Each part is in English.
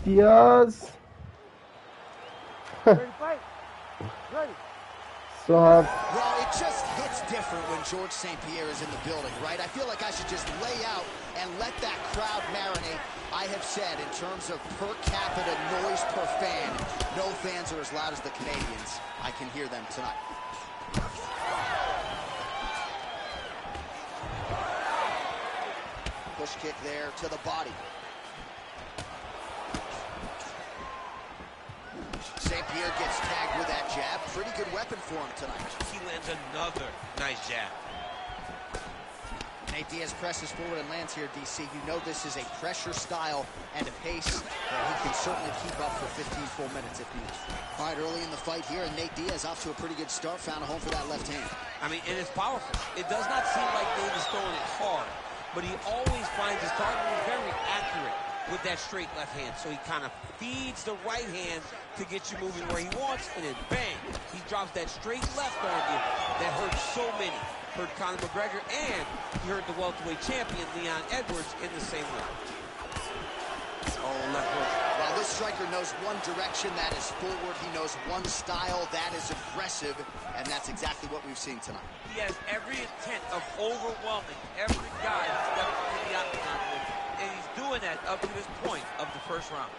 Diaz. Ready, fight. Ready. So have. Well, it just hits different when George St. Pierre is in the building, right? I feel like I should just lay out and let that crowd marinate. I have said, in terms of per capita noise per fan, no fans are as loud as the Canadians. I can hear them tonight. Push kick there to the body. St. Pierre gets tagged with that jab. Pretty good weapon for him tonight. He lands another nice jab. Nate Diaz presses forward and lands here, DC. You know this is a pressure style and a pace that he can certainly keep up for 15 full minutes if needed. All right, early in the fight here, and Nate Diaz off to a pretty good start. Found a home for that left hand. I mean, and it's powerful. It does not seem like Dave is throwing it hard, but he always finds his target is very accurate with that straight left hand. So he kind of feeds the right hand to get you moving where he wants, and then bang, he drops that straight left on you that hurts so many. Hurt Conor McGregor, and he hurt the welterweight champion Leon Edwards in the same way. Oh, left hook. While this striker knows one direction, that is forward. He knows one style, that is aggressive, and that's exactly what we've seen tonight. He has every intent of overwhelming every guy that steps into the octagon with, and he's doing that up to this point of the first round.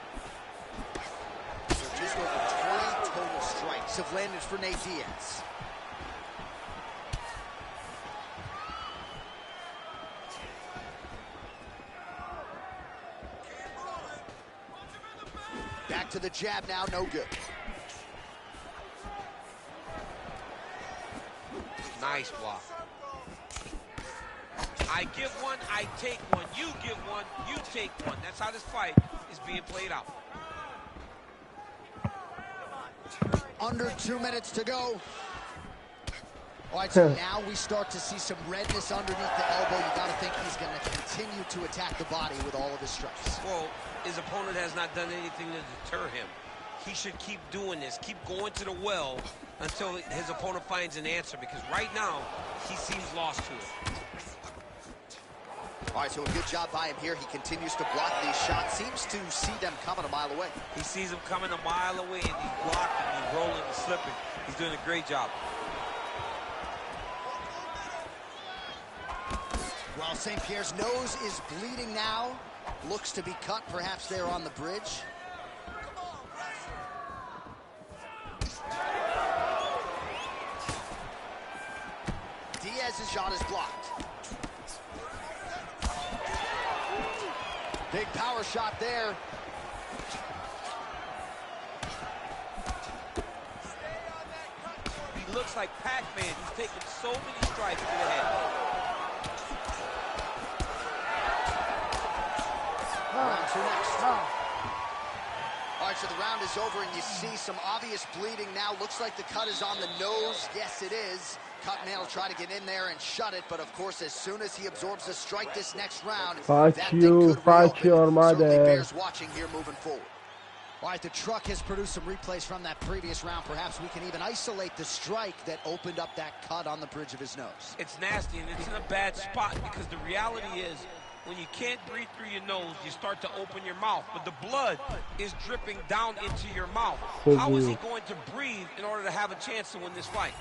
So just over 20 total strikes have landed for Nate Diaz. Back to the jab now, no good. Nice block. I give one, I take one. You give one, you take one. That's how this fight is being played out. Under 2 minutes to go. All right, so now we start to see some redness underneath the elbow. You got to think he's going to continue to attack the body with all of his strikes. Well, his opponent has not done anything to deter him. He should keep doing this, keep going to the well until his opponent finds an answer, because right now, he seems lost to it. All right, so a good job by him here. He continues to block these shots. Seems to see them coming a mile away. He sees them coming a mile away, and he's blocking, he's rolling, and slipping. He's doing a great job. While St. Pierre's nose is bleeding now, looks to be cut, perhaps there on the bridge. Diaz's shot is blocked. Big power shot there. He looks like Pac-Man. He's taking so many strikes to the head. Round two next. All right, so the round is over, and you see some obvious bleeding now. Looks like the cut is on the nose. Yes, it is. Cutman will try to get in there and shut it, but of course, as soon as he absorbs a strike this next round, that thing could reopen. Certainly bears watching here moving forward. All right, the truck has produced some replays from that previous round. Perhaps we can even isolate the strike that opened up that cut on the bridge of his nose. It's nasty, and it's in a bad spot, because the reality is, when you can't breathe through your nose, you start to open your mouth, but the blood is dripping down into your mouth. How is he going to breathe in order to have a chance to win this fight?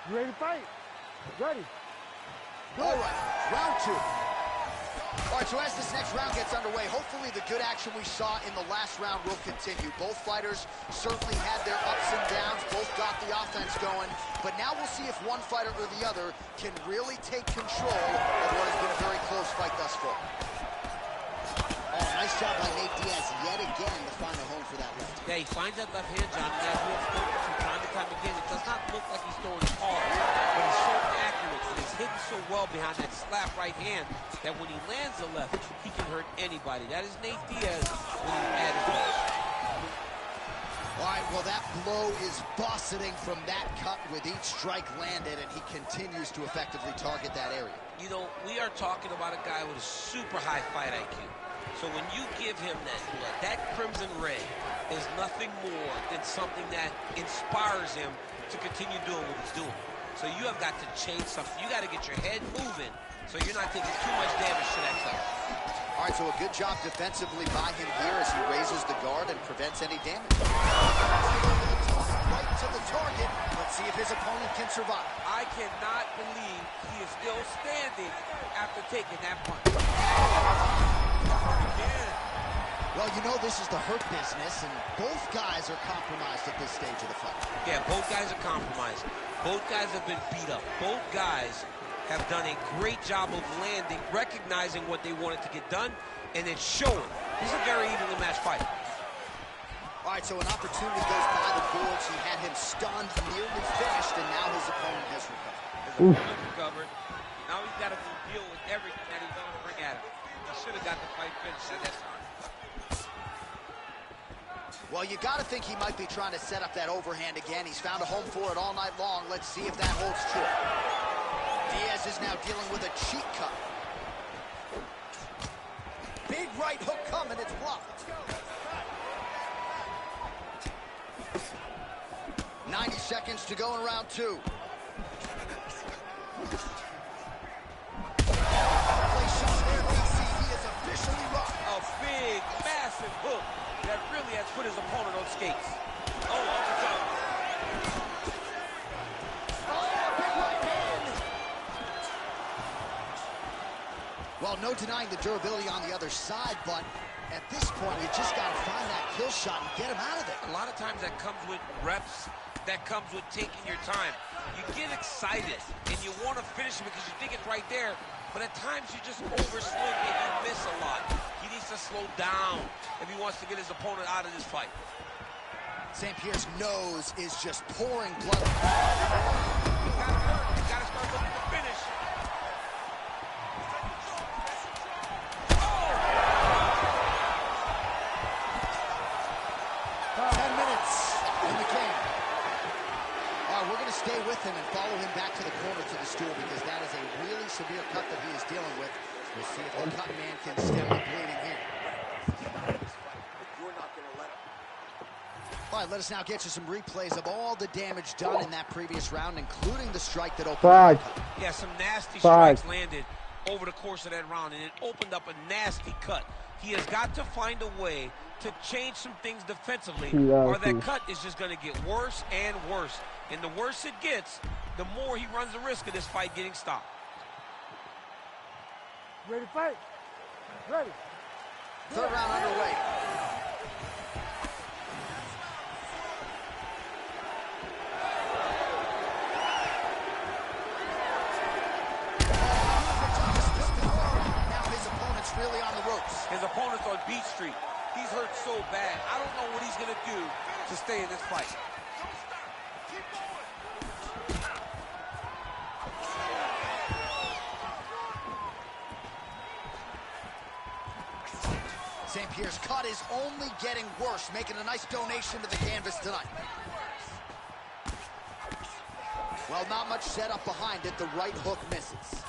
You ready to fight? Ready. All right, round two. All right, so as this next round gets underway, hopefully the good action we saw in the last round will continue. Both fighters certainly had their ups and downs. Both got the offense going. But now we'll see if one fighter or the other can really take control of what has been a very close fight thus far. Oh, nice job by Nate Diaz yet again to find a home for that left. Yeah, he finds that left hand, John, and as we have spoken from time to time again, it does not look like he's throwing it hard, but he's so accurate, and he's hidden so well behind that slap right hand that when he lands the left, he can hurt anybody. That is Nate Diaz when he's at his best. All right, well, that blow is buffeting from that cut with each strike landed, and he continues to effectively target that area. You know, we are talking about a guy with a super high fight IQ. So when you give him that blood, that crimson red is nothing more than something that inspires him to continue doing what he's doing. So you have got to change something. You got to get your head moving so you're not taking too much damage to that cut. All right, so a good job defensively by him here as he raises the guard and prevents any damage. Right to the target. Let's see if his opponent can survive. I cannot believe he is still standing after taking that punch. Again. Well, you know this is the hurt business, and both guys are compromised at this stage of the fight. Yeah, both guys are compromised. Both guys have been beat up. Both guys have done a great job of landing, recognizing what they wanted to get done, and it's showing. This is a very evenly matched fight. All right, so an opportunity goes by the boards. He had him stunned, nearly finished, and now his opponent has recovered. His opponent recovered. Now he's got to deal with everything that he's going to bring at him. He should have got the fight finished at that time. Well, you got to think he might be trying to set up that overhand again. He's found a home for it all night long. Let's see if that holds true. Diaz is now dealing with a cheek cut. Big right hook coming, it's blocked. 90 seconds to go in round 2. He is officially rocked. A big, massive hook that really has put his opponent on skates. Oh, uppercut. Well, no denying the durability on the other side, but at this point, you just got to find that kill shot and get him out of there. A lot of times that comes with reps, that comes with taking your time. You get excited, and you want to finish it because you think it's right there, but at times you just overswing and you miss a lot. He needs to slow down if he wants to get his opponent out of this fight. St. Pierre's nose is just pouring blood. You got to start looking to finish. 10 minutes in the can. All right, we're going to stay with him and follow him back to the corner to the stool because that is a really severe cut that he is dealing with. We'll see if the cut man can stem the bleeding here. You're not going to let him. All right, let us now get you some replays of all the damage done in that previous round, including the strike that opened. Yeah, some nasty strikes landed over the course of that round, and it opened up a nasty cut. He has got to find a way to change some things defensively, or that cut is just going to get worse and worse. And the worse it gets, the more he runs the risk of this fight getting stopped. Ready to fight? Ready. Third round underway. Now his opponent's really on the ropes. His opponent's on Beach Street. He's hurt so bad. I don't know what he's going to do to stay in this fight. St. Pierre's cut is only getting worse, making a nice donation to the canvas tonight. Well, not much setup behind it. The right hook misses.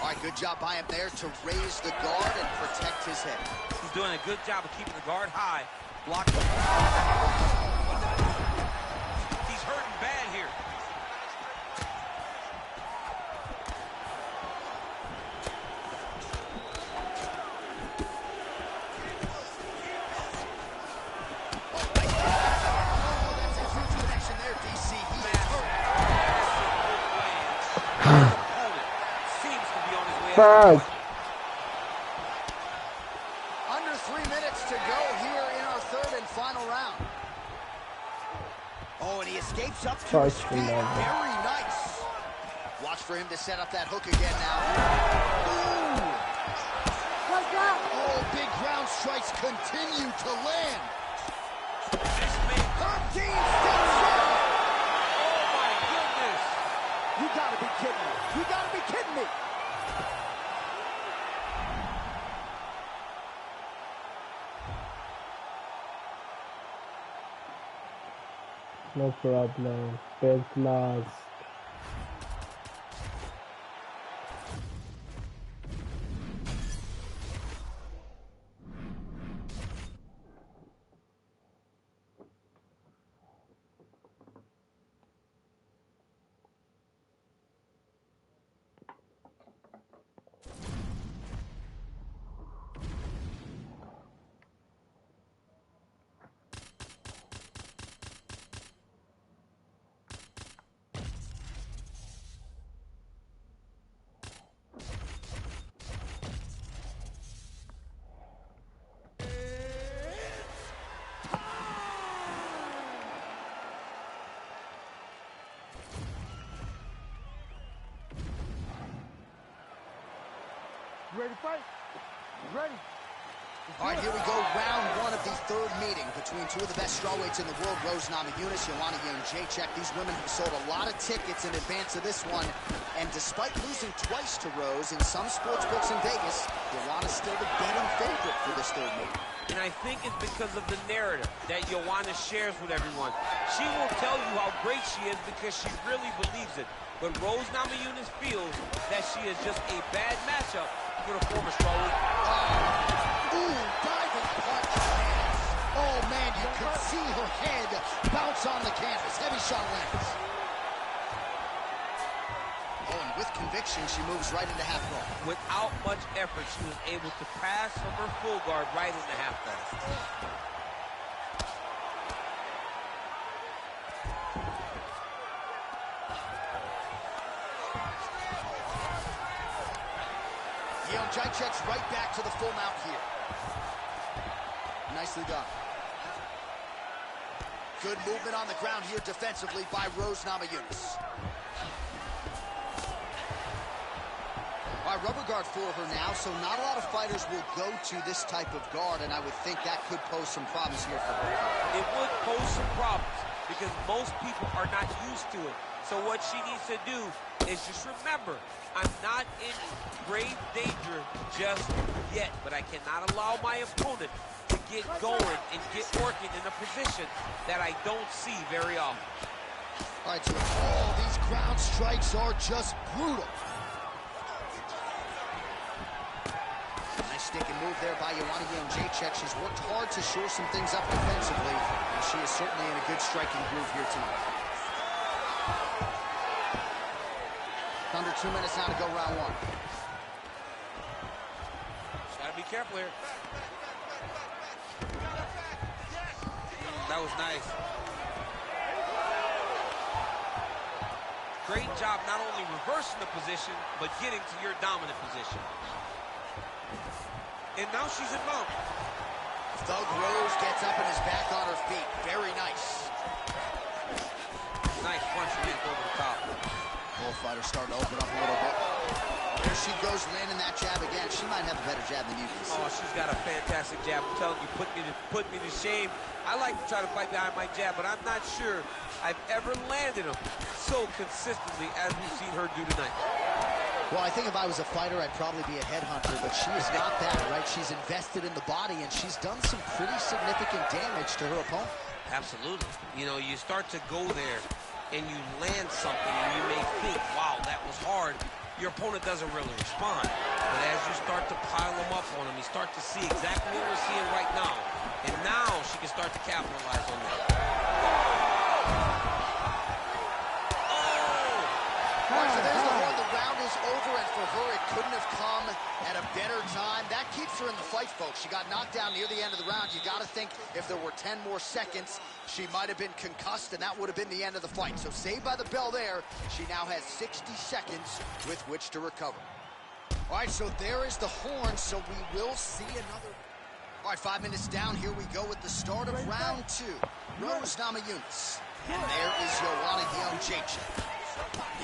All right, good job by him there to raise the guard and protect his head. He's doing a good job of keeping the guard high, blocking. He's hurting bad here. That's a huge connection there, DC. He is hurt. Seems to be on his way Five. Under 3 minutes to go here in our third and final round. Oh, and he escapes up to his feet. Very nice. Watch for him to set up that hook again now. Ooh. What's that? Oh, big ground strikes continue to land. This man, 13 steps in. oh my goodness. You gotta be kidding me. You gotta be kidding me. No problem. First class. ready to fight? Ready. All right, here we go, round one of the third meeting between two of the best strawweights in the world, Rose Namajunas, Joanna Jędrzejczyk. These women have sold a lot of tickets in advance of this one, and despite losing twice to Rose in some sports books in Vegas, Joanna's still the betting favorite for this third meeting. And I think it's because of the narrative that Joanna shares with everyone. She will tell you how great she is because she really believes it. But Rose Namajunas feels that she is just a bad matchup for the former strawweight. Ooh, diving punch lands. Oh, man, you could see her head bounce on the canvas. Heavy shot lands. Oh, and with conviction, she moves right into half guard. Without much effort, she was able to pass from her full guard right into half guard. Jędrzejczyk's right back to the full mount here. Nicely done. Good movement on the ground here defensively by Rose Namajunas. All right, rubber guard for her now, so not a lot of fighters will go to this type of guard, and I would think that could pose some problems here for her. It would pose some problems because most people are not used to it. So what she needs to do is just remember, I'm not in grave danger just yet, but I cannot allow my opponent to get going and get working in a position that I don't see very often. All right, so all these ground strikes are just brutal. Nice stick and move there by Joanna Jędrzejczyk. She's worked hard to shore some things up defensively, and she is certainly in a good striking groove here tonight. Under 2 minutes now to go round one. Just gotta be careful here. That was nice. Great job not only reversing the position, but getting to your dominant position. And now she's in mount. Thug Rose gets up and is back on her feet. Very nice. Nice punch from over the top. Bullfighter starting to open up a little bit. There she goes, landing that jab again. She might have a better jab than you can see. Oh, she's got a fantastic jab. I'm telling you, put me to shame. I like to try to fight behind my jab, but I'm not sure I've ever landed them so consistently as we've seen her do tonight. Well, I think if I was a fighter, I'd probably be a headhunter, but she is not that, right? She's invested in the body, and she's done some pretty significant damage to her opponent. Absolutely. You know, you start to go there, and you land something, and you may think, wow, that was hard. Your opponent doesn't really respond. But as you start to pile them up on him, you start to see exactly what we're seeing right now. And now she can start to capitalize on that. All right, so there's the one. The round is over, and for her, it couldn't have come at a better time. That keeps her in the fight, folks. She got knocked down near the end of the round. You got to think if there were 10 more seconds, she might have been concussed, and that would have been the end of the fight. So saved by the bell there. She now has 60 seconds with which to recover. All right, so there is the horn, so we will see another. All right, 5 minutes down. Here we go with the start of round two. Rose Namajunas. And there is Joanna Jędrzejczyk.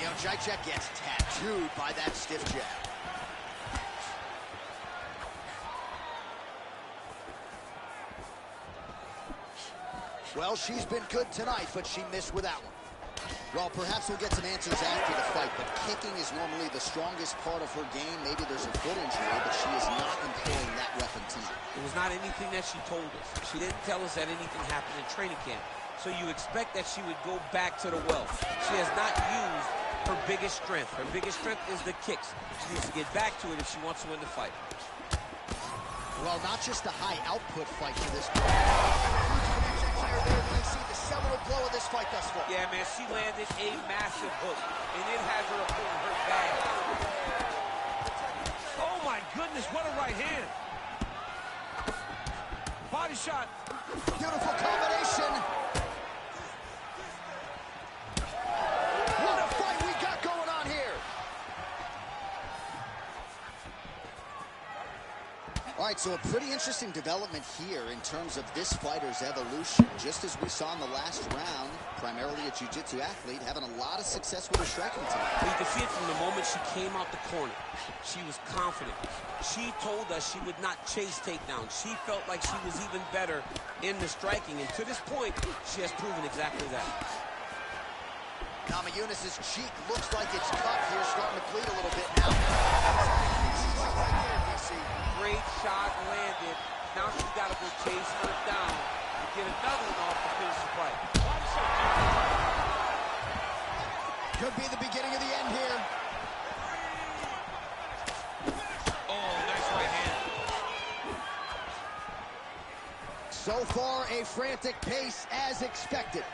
Jędrzejczyk gets tattooed by that stiff jab. Well, she's been good tonight, but she missed with that one. Well, perhaps we'll get some answers after the fight, but kicking is normally the strongest part of her game. Maybe there's a foot injury, but she is not employing that weapon tonight. It was not anything that she told us. She didn't tell us that anything happened in training camp. So you expect that she would go back to the well. She has not used her biggest strength. Her biggest strength is the kicks. She needs to get back to it if she wants to win the fight. Well, not just a high output fight for this fight. You see the seminal blow of this fight thus far. Yeah, man, she landed a massive hook, and it has her opponent hurt bad. Oh, my goodness, what a right hand. Body shot. Beautiful combination. What a fight we got going on here. All right, so a pretty interesting development here in terms of this fighter's evolution. Just as we saw in the last round, primarily a jiu-jitsu athlete, having a lot of success with her striking attack. You can see it from the moment she came out the corner. She was confident. She told us she would not chase takedowns. She felt like she was even better in the striking, and to this point, she has proven exactly that. Namajunas' cheek looks like it's cut here, starting to bleed a little bit now. Great shot landed. Now she's got to go chase her down and get another one off to finish the fight. Could be the beginning of the end here. Oh, nice right hand. So far, a frantic pace as expected.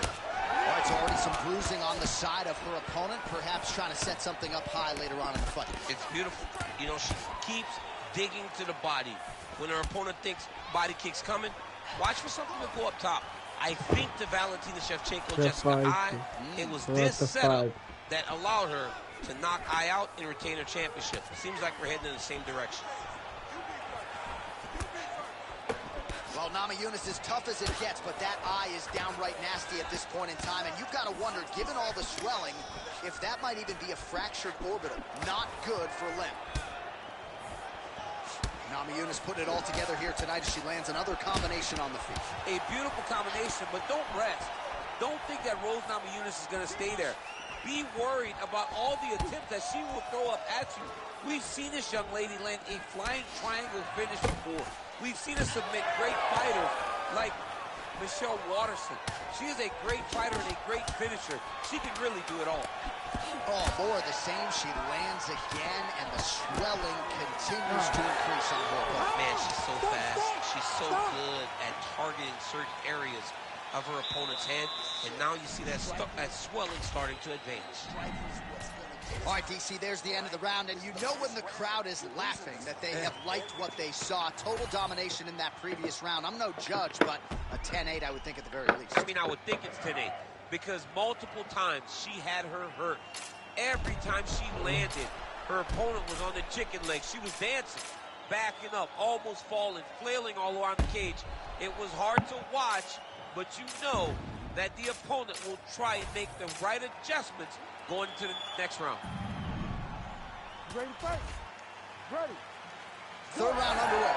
All right, so already some bruising on the side of her opponent, perhaps trying to set something up high later on in the fight. It's beautiful. You know, she keeps digging to the body. When her opponent thinks body kick's coming, watch for something to go up top. I think the Valentina Shevchenko, Jessica Eye, it was this setup that allowed her to knock Eye out and retain her championship. Seems like we're heading in the same direction. Well, Namajunas is tough as it gets, but that eye is downright nasty at this point in time, and you've got to wonder, given all the swelling, if that might even be a fractured orbital. Not good for Lim. Namajunas putting it all together here tonight as she lands another combination on the feet. A beautiful combination, but don't rest. Don't think that Rose Namajunas is going to stay there. Be worried about all the attempts that she will throw up at you. We've seen this young lady land a flying triangle finish before. We've seen her submit great fighters like Michelle Waterson. She is a great fighter and a great finisher. She can really do it all. Oh, more of the same. She lands again, and the swelling continues to increase on her opponent. Man, she's so fast. She's so good at targeting certain areas of her opponent's head, and now you see that swelling starting to advance. All right, DC, there's the end of the round, and you know when the crowd is laughing that they have liked what they saw. Total domination in that previous round. I'm no judge, but a 10-8, I would think at the very least. I mean, I would think it's 10-8 because multiple times she had her hurt. Every time she landed, her opponent was on the chicken leg. She was dancing, backing up, almost falling, flailing all around the cage. It was hard to watch, but you know that the opponent will try and make the right adjustments going into the next round. Ready to fight? Ready. Third round underway.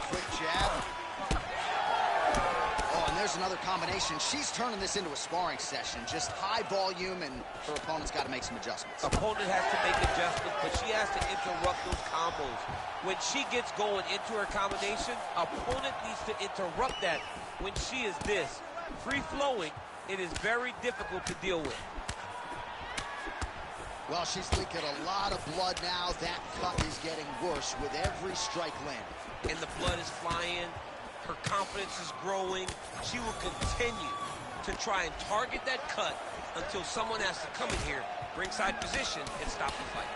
Quick jab. Oh, and there's another combination. She's turning this into a sparring session. Just high volume, and her opponent's got to make some adjustments. Opponent has to make adjustments, but she has to interrupt those combos. When she gets going into her combination, opponent needs to interrupt that. When she is this free-flowing, it is very difficult to deal with. Well, she's leaking a lot of blood now. That cut is getting worse with every strike landed. And the blood is flying. Her confidence is growing. She will continue to try and target that cut until someone has to come in here, ringside position, and stop the fight.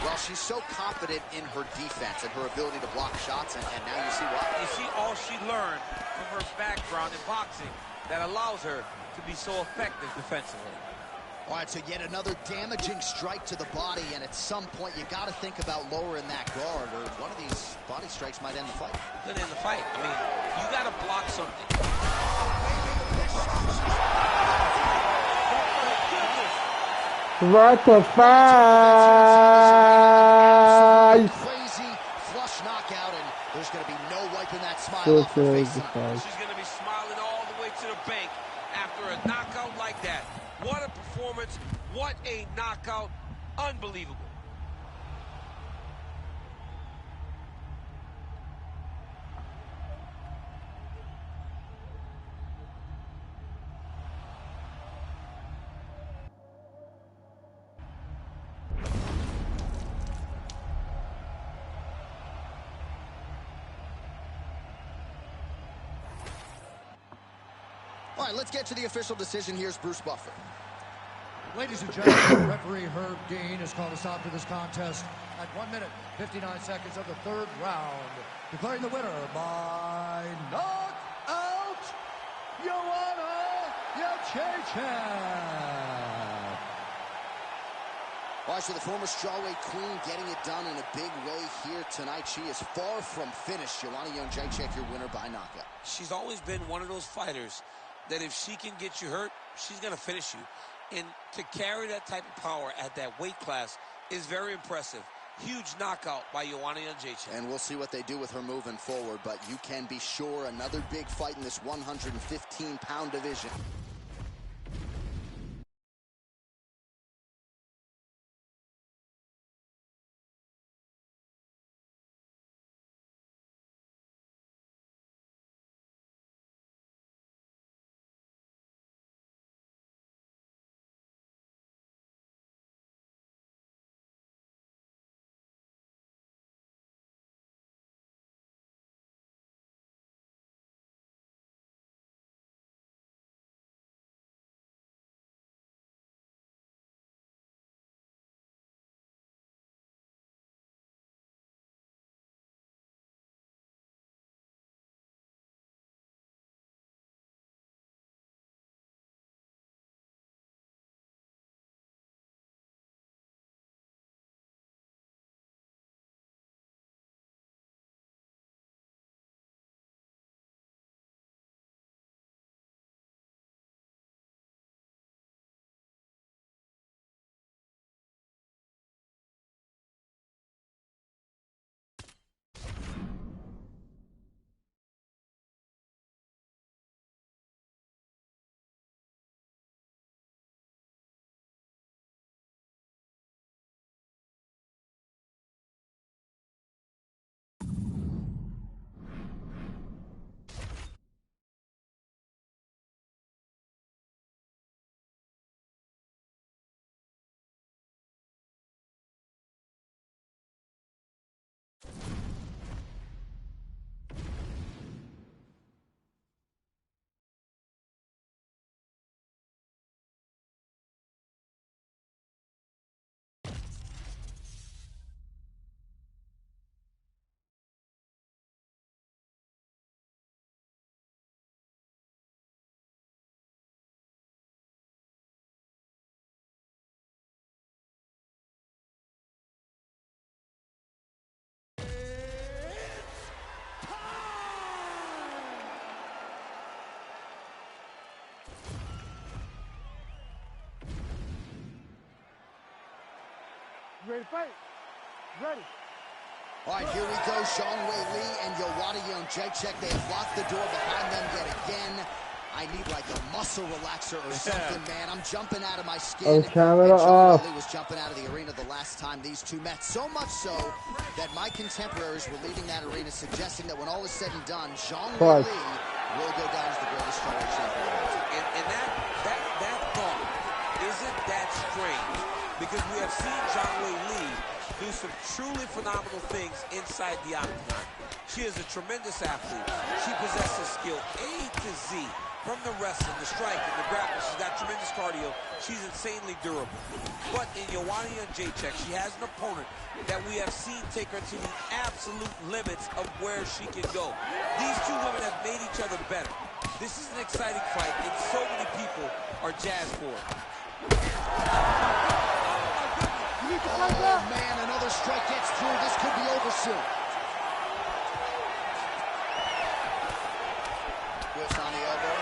Well, she's so confident in her defense and her ability to block shots, and now you see why. You see all she learned from her background in boxing that allows her to be so effective defensively. All right, so yet another damaging strike to the body, and at some point you got to think about lowering that guard, or one of these body strikes might end the fight. Could end the fight. I mean, you got to block something. What the fight? Crazy flush knockout, and there's going to be no wiping that smile off her face tonight. She's going to be smiling all the way to the bank after a knockout like that. What a performance. What a knockout. Unbelievable. All right, let's get to the official decision. Here's Bruce Buffer. Ladies and gentlemen, referee Herb Dean has called a stop to this contest at 1 minute, 59 seconds of the third round, declaring the winner by knockout, Joanna Jędrzejczyk. All right, so the former strawweight queen getting it done in a big way here tonight. She is far from finished. Joanna Jędrzejczyk, your winner by knockout. She's always been one of those fighters that if she can get you hurt, she's going to finish you. And to carry that type of power at that weight class is very impressive. Huge knockout by Joanna Jędrzejczyk. And we'll see what they do with her moving forward, but you can be sure another big fight in this 115-pound division. Ready to fight? Ready. All right, here we go. Zhang Weili and Joanna Jędrzejczyk. They have locked the door behind them yet again. I need like a muscle relaxer or something, man. I'm jumping out of my skin. Camera off. Weili was jumping out of the arena the last time these two met. So much so that my contemporaries were leaving that arena suggesting that when all is said and done, Zhang Weili will go down as the greatest strawweight champion. And that thought isn't that strange, because we have seen Zhang Weili do some truly phenomenal things inside the octagon. She is a tremendous athlete. She possesses skill A to Z, from the wrestling, the striking, the grappling. She's got tremendous cardio. She's insanely durable. But in Joanna Jędrzejczyk, she has an opponent that we have seen take her to the absolute limits of where she can go. These two women have made each other better. This is an exciting fight, and so many people are jazzed for it. Oh, man, another strike gets through. This could be over soon. Whips on the elbow.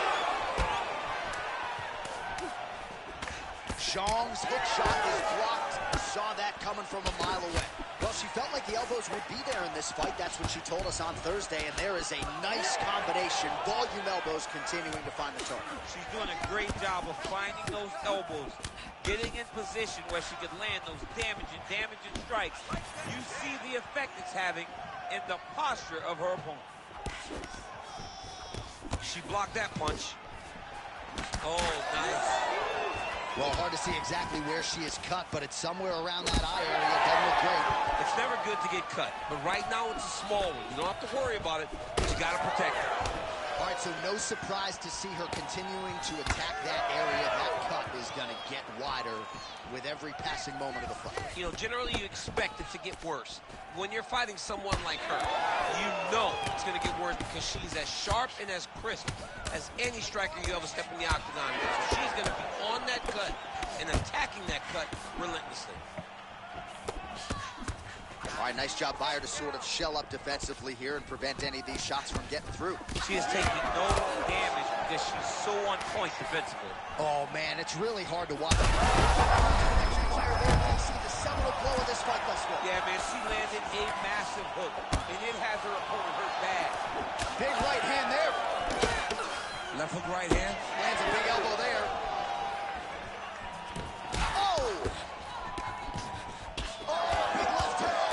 Zhang's hit shot is blocked. Saw that coming from a mile away. Well, she felt like the elbows would be there in this fight. That's what she told us on Thursday, and there is a nice combination. Volume elbows continuing to find the target. She's doing a great job of finding those elbows, getting in position where she could land those damaging strikes. You see the effect it's having in the posture of her opponent. She blocked that punch. Oh, nice. Well, hard to see exactly where she is cut, but it's somewhere around that eye area. It doesn't look great. It's never good to get cut, but right now it's a small one. You don't have to worry about it, but you got to protect her. All right, so no surprise to see her continuing to attack that area. That cut is going to get wider with every passing moment of the fight. You know, generally you expect it to get worse. When you're fighting someone like her, you know it's going to get worse because she's as sharp and as crisp as any striker you ever step in the octagon with. So she's going to be on that cut and attacking that cut relentlessly. All right, nice job by her to sort of shell up defensively here and prevent any of these shots from getting through. She is taking no damage because she's so on point defensively. Oh, man, it's really hard to watch. You see the seminal blow of this fight thus far. Yeah, man, she landed a massive hook, and it has her opponent hurt bad. Big right hand there. Left hook, right hand. Lands a big elbow there. Oh! Oh, big left hand.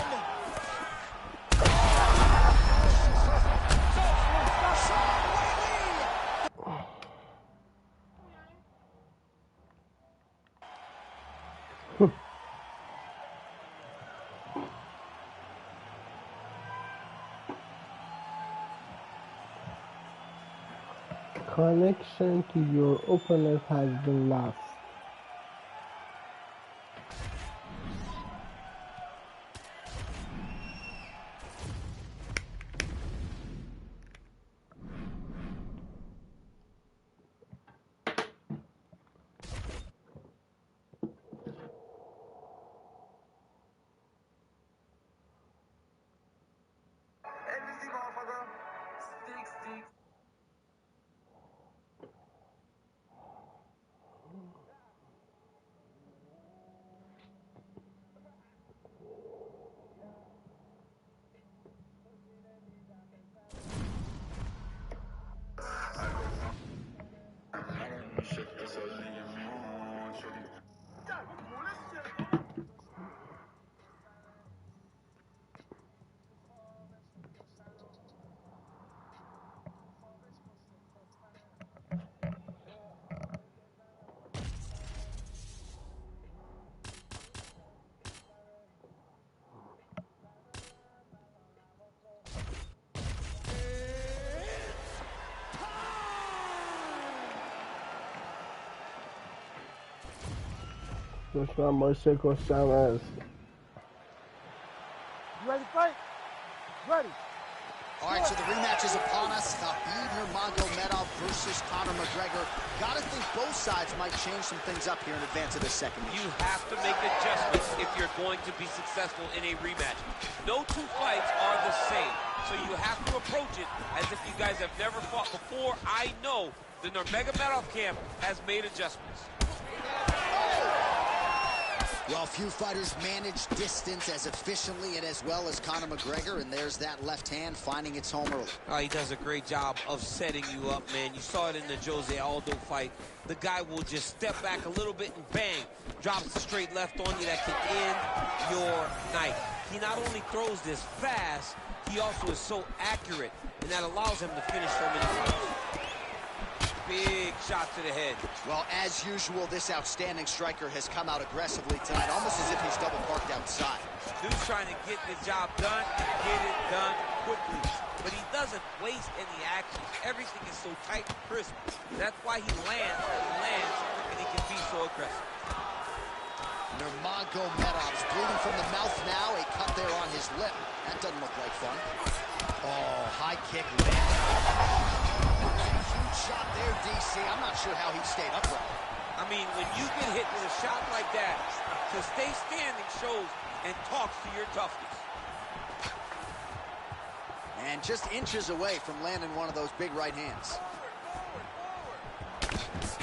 Connection to your opponent has been lost. Joshua Moiseko Chavez. You ready to fight? Ready. All right, so the rematch is upon us. Khabib Nurmagomedov versus Conor McGregor. Gotta think both sides might change some things up here in advance of this second meet. You have to make adjustments if you're going to be successful in a rematch. No two fights are the same, so you have to approach it as if you guys have never fought before. I know the Nurmagomedov camp has made adjustments. Well, few fighters manage distance as efficiently and as well as Conor McGregor, and there's that left hand finding its home early. Oh, he does a great job of setting you up, man. You saw it in the Jose Aldo fight. The guy will just step back a little bit and bang, drops the straight left on you that can end your night. He not only throws this fast, he also is so accurate, and that allows him to finish so many fights. Big shot to the head. Well, as usual, this outstanding striker has come out aggressively tonight, almost as if he's double parked outside. Dude's trying to get the job done and get it done quickly. But he doesn't waste any action. Everything is so tight and crisp. That's why he lands, and he can be so aggressive. Nurmagomedov's bleeding from the mouth now. A cut there on his lip. That doesn't look like fun. Oh, high kick landed. Shot there, DC. I'm not sure how he stayed upright. I mean, when you get hit with a shot like that, to stay standing shows and talks to your toughness. And just inches away from landing one of those big right hands.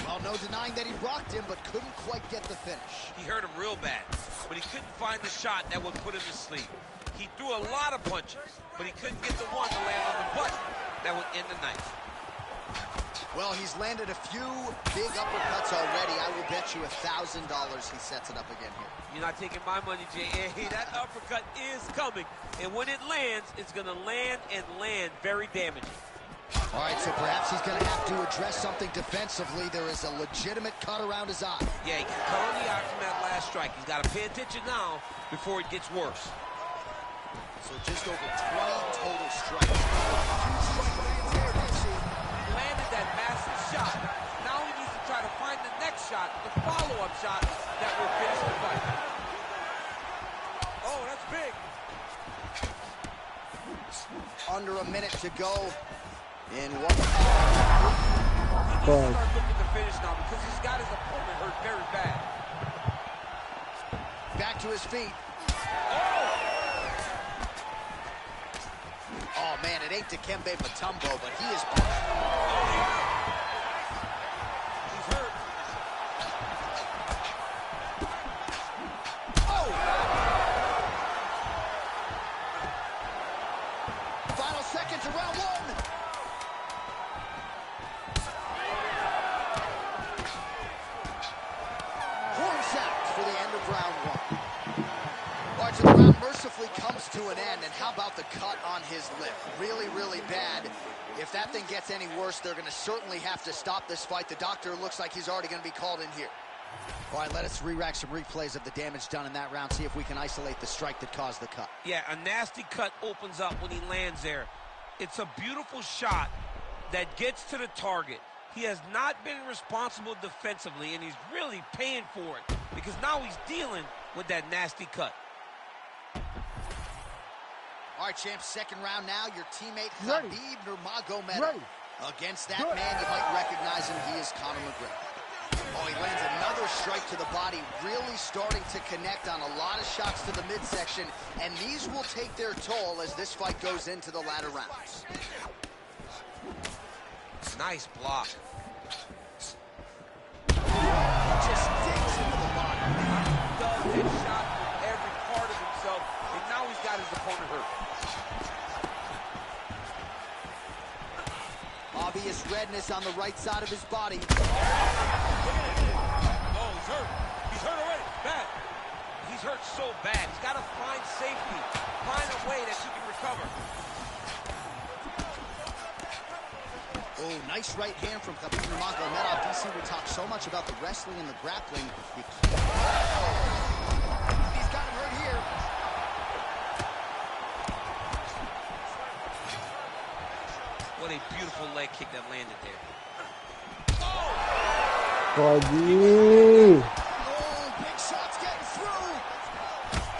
Well, no denying that he rocked him, but couldn't quite get the finish. He hurt him real bad, but he couldn't find the shot that would put him to sleep. He threw a lot of punches, but he couldn't get the one to land on the button that would end the night. Well, he's landed a few big uppercuts already. I will bet you $1,000 he sets it up again here. You're not taking my money, J.A. That uppercut is coming. And when it lands, it's going to land and land very damaging. All right, so perhaps he's going to have to address something defensively. There is a legitimate cut around his eye. Yeah, he can cut on the eye from that last strike. He's got to pay attention now before it gets worse. So just over 20 total strikes. Landed that massive shot. Now he needs to try to find the next shot, the follow-up shot that will finish the fight. Oh, that's big. Under a minute to go in one. He needs to start looking to finish now because he's got his opponent hurt very bad. Back to his feet. Oh! ain't Dikembe Mutombo, but he is... He's hurt. Oh! Final seconds of round one. Horn sounds for the end of round one. All right, so the round mercifully comes to an end, and how about the cut on his lip? Really, really bad. If that thing gets any worse, they're going to certainly have to stop this fight. The doctor looks like he's already going to be called in here. All right, let us re-rack some replays of the damage done in that round, see if we can isolate the strike that caused the cut. Yeah, a nasty cut opens up when he lands there. It's a beautiful shot that gets to the target. He has not been responsible defensively, and he's really paying for it because now he's dealing with that nasty cut. All right, champs, second round now. Your teammate, Khabib Nurmagomedov. Against that man, you might recognize him. He is Conor McGregor. Oh, he lands another strike to the body, really starting to connect on a lot of shots to the midsection, and these will take their toll as this fight goes into the latter rounds. Nice block. Just digs into the body. He does hit shot from every part of himself, and now he's got his opponent hurt. Obvious redness on the right side of his body. Oh, he's hurt. He's hurt already. Bad. He's hurt so bad. He's got to find safety. Find a way that you can recover. Oh, nice right hand from Khabib Nurmagomedov. DC, we talk so much about the wrestling and the grappling. You can't... He's got him hurt here. What a beautiful leg kick that landed there. Oh, big shots getting through.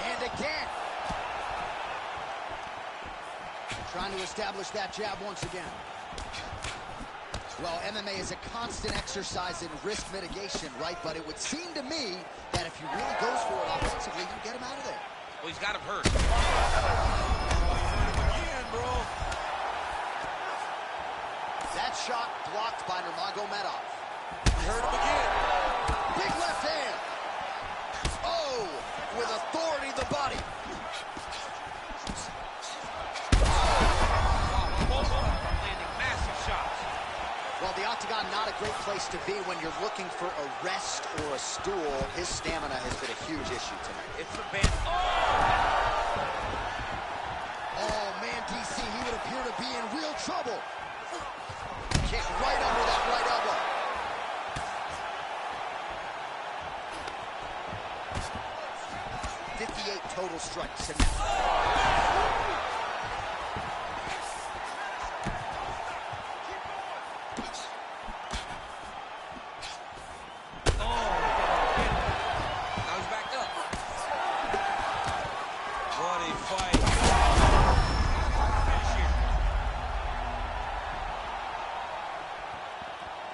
And again. Trying to establish that jab once again. Well, MMA is a constant exercise in risk mitigation, right? But it would seem to me that if he really goes for it offensively, you get him out of there. Well, he's got him hurt. Again, bro. That shot blocked by Nurmagomedov. He hurt him again. Big left hand. Oh, with authority the body. Landing massive shots. Well, the octagon, not a great place to be when you're looking for a rest or a stool. His stamina has been a huge issue tonight. It's a band. Oh, man, DC, he would appear to be in real trouble. Kick right under that right elbow. .58 total strikes in that.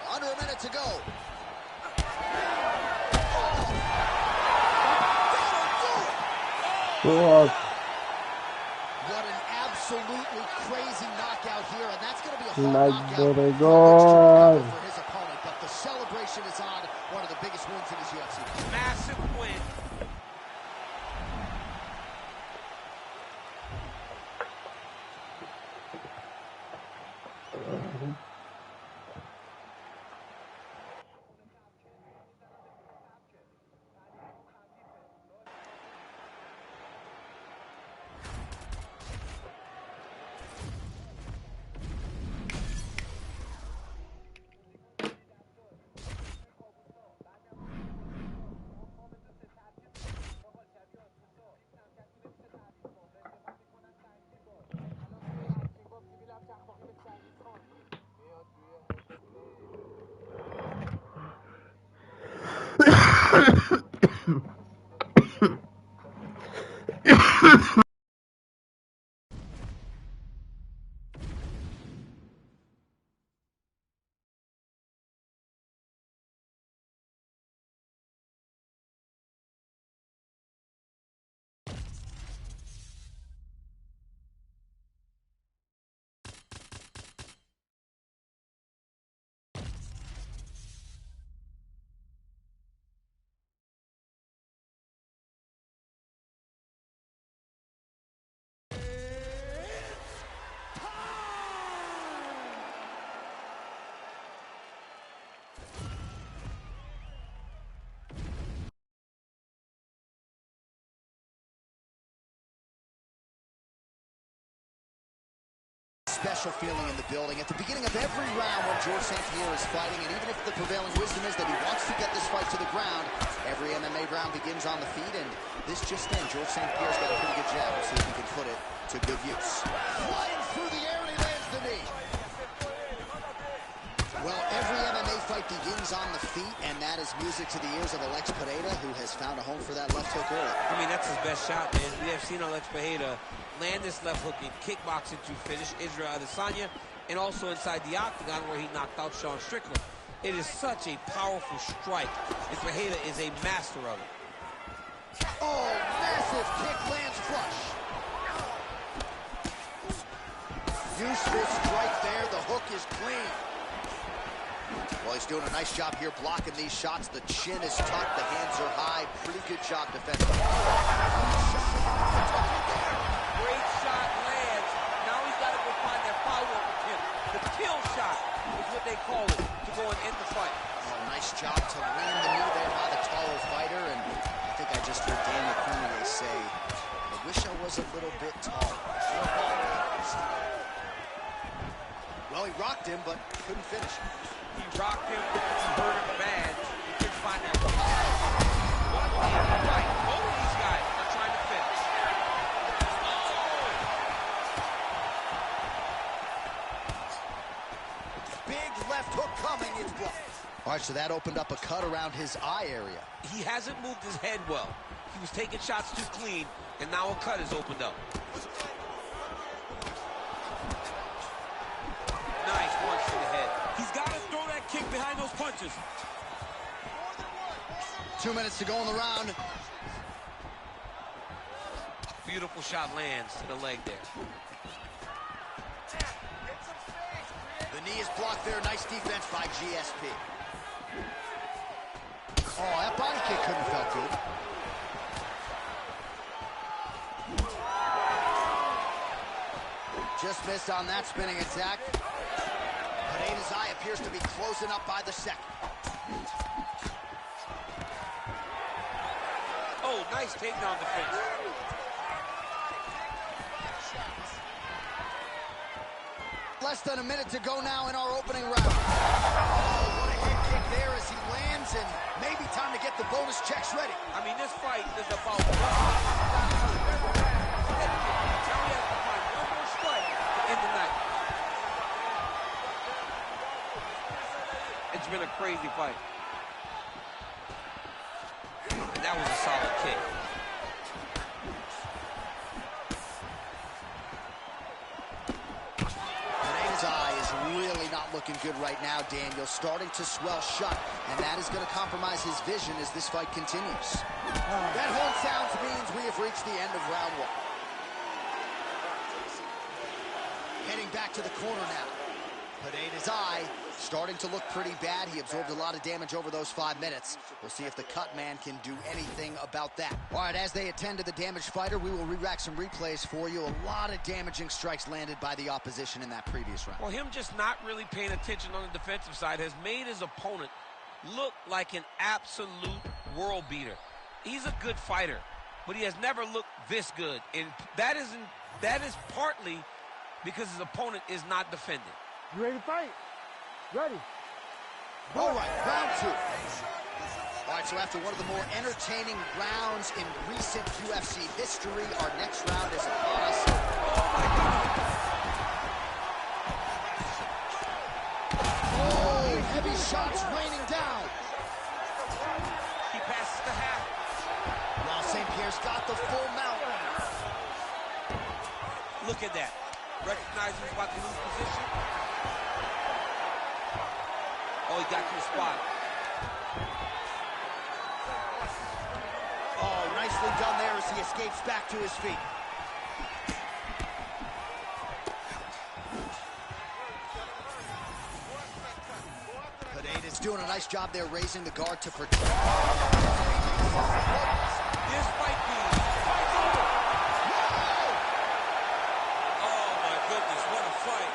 Under a minute to go. What? What an absolutely crazy knockout here, and that's going to be a hard Nice, knockout very for good. his opponent. But the celebration is on. One of the biggest wins in his UFC. Massive win. Special feeling in the building. At the beginning of every round when George St. Pierre is fighting, and even if the prevailing wisdom is that he wants to get this fight to the ground, every MMA round begins on the feet, and this just in, George St. Pierre's got a pretty good jab. We'll see if he can put it to good use. Flying through the air, and he lands the knee. Well, every MMA fight begins on the feet, and that is music to the ears of Alex Pereira, who has found a home for that left hook early. I mean, that's his best shot, man. We have seen Alex Pereira land this left hook in kickboxing to finish Israel Adesanya, and also inside the octagon where he knocked out Sean Strickland. It is such a powerful strike, and Pereira is a master of it. Oh, massive kick lands flush. Useful strike there. The hook is clean. Well, he's doing a nice job here blocking these shots. The chin is tucked, the hands are high. Pretty good job defensively. Great shot lands. Now he's got to go find that follow-up attempt. The kill shot is what they call it, to go and end the fight. Oh, nice job to land the knee there by the taller fighter. And I think I just heard Daniel Cormier say, I wish I was a little bit taller. Well, he rocked him, but couldn't finish him. He rocked him, he hurt him bad. He couldn't find that. What a fight. Both of these guys are trying to finish. Big left hook coming, it's blocked. All right, so that opened up a cut around his eye area. He hasn't moved his head well. He was taking shots too clean, and now a cut is opened up. Nice punch to the head. He's got to throw that kick behind those punches. 2 minutes to go in the round. Beautiful shot lands to the leg there. The knee is blocked there. Nice defense by GSP. Oh, that body kick couldn't have felt good. Just missed on that spinning attack. Pereira's eye appears to be closing up by the second. Oh, nice takedown defense. Less than a minute to go now in our opening round. Oh, what a head kick there as he lands, and maybe time to get the bonus checks ready. I mean, this fight is about now he has to find one more strike to end the night. It's been a crazy fight. And that was a solid kick. Pereira's eye is really not looking good right now, Daniel. Starting to swell shut, and that is going to compromise his vision as this fight continues. That horn sounds means we have reached the end of round one. Heading back to the corner now. Pereira's eye starting to look pretty bad. He absorbed a lot of damage over those 5 minutes. We'll see if the cut man can do anything about that. All right, as they attend to the damaged fighter, we will re-rack some replays for you. A lot of damaging strikes landed by the opposition in that previous round. Well, him just not really paying attention on the defensive side has made his opponent look like an absolute world beater. He's a good fighter, but he has never looked this good. And that is partly because his opponent is not defending. You ready to fight? Ready. All right, round two. All right, so after one of the more entertaining rounds in recent UFC history, our next round is upon us. Oh, heavy shots raining down. He passes the half. Now St. Pierre's got the full mount. Look at that. Recognize he's about to lose position. Oh, he got to the spot. Oh, nicely done there as he escapes back to his feet. Pereira's doing a nice job there raising the guard to protect. This fight being fight's over. Oh my goodness, what a fight.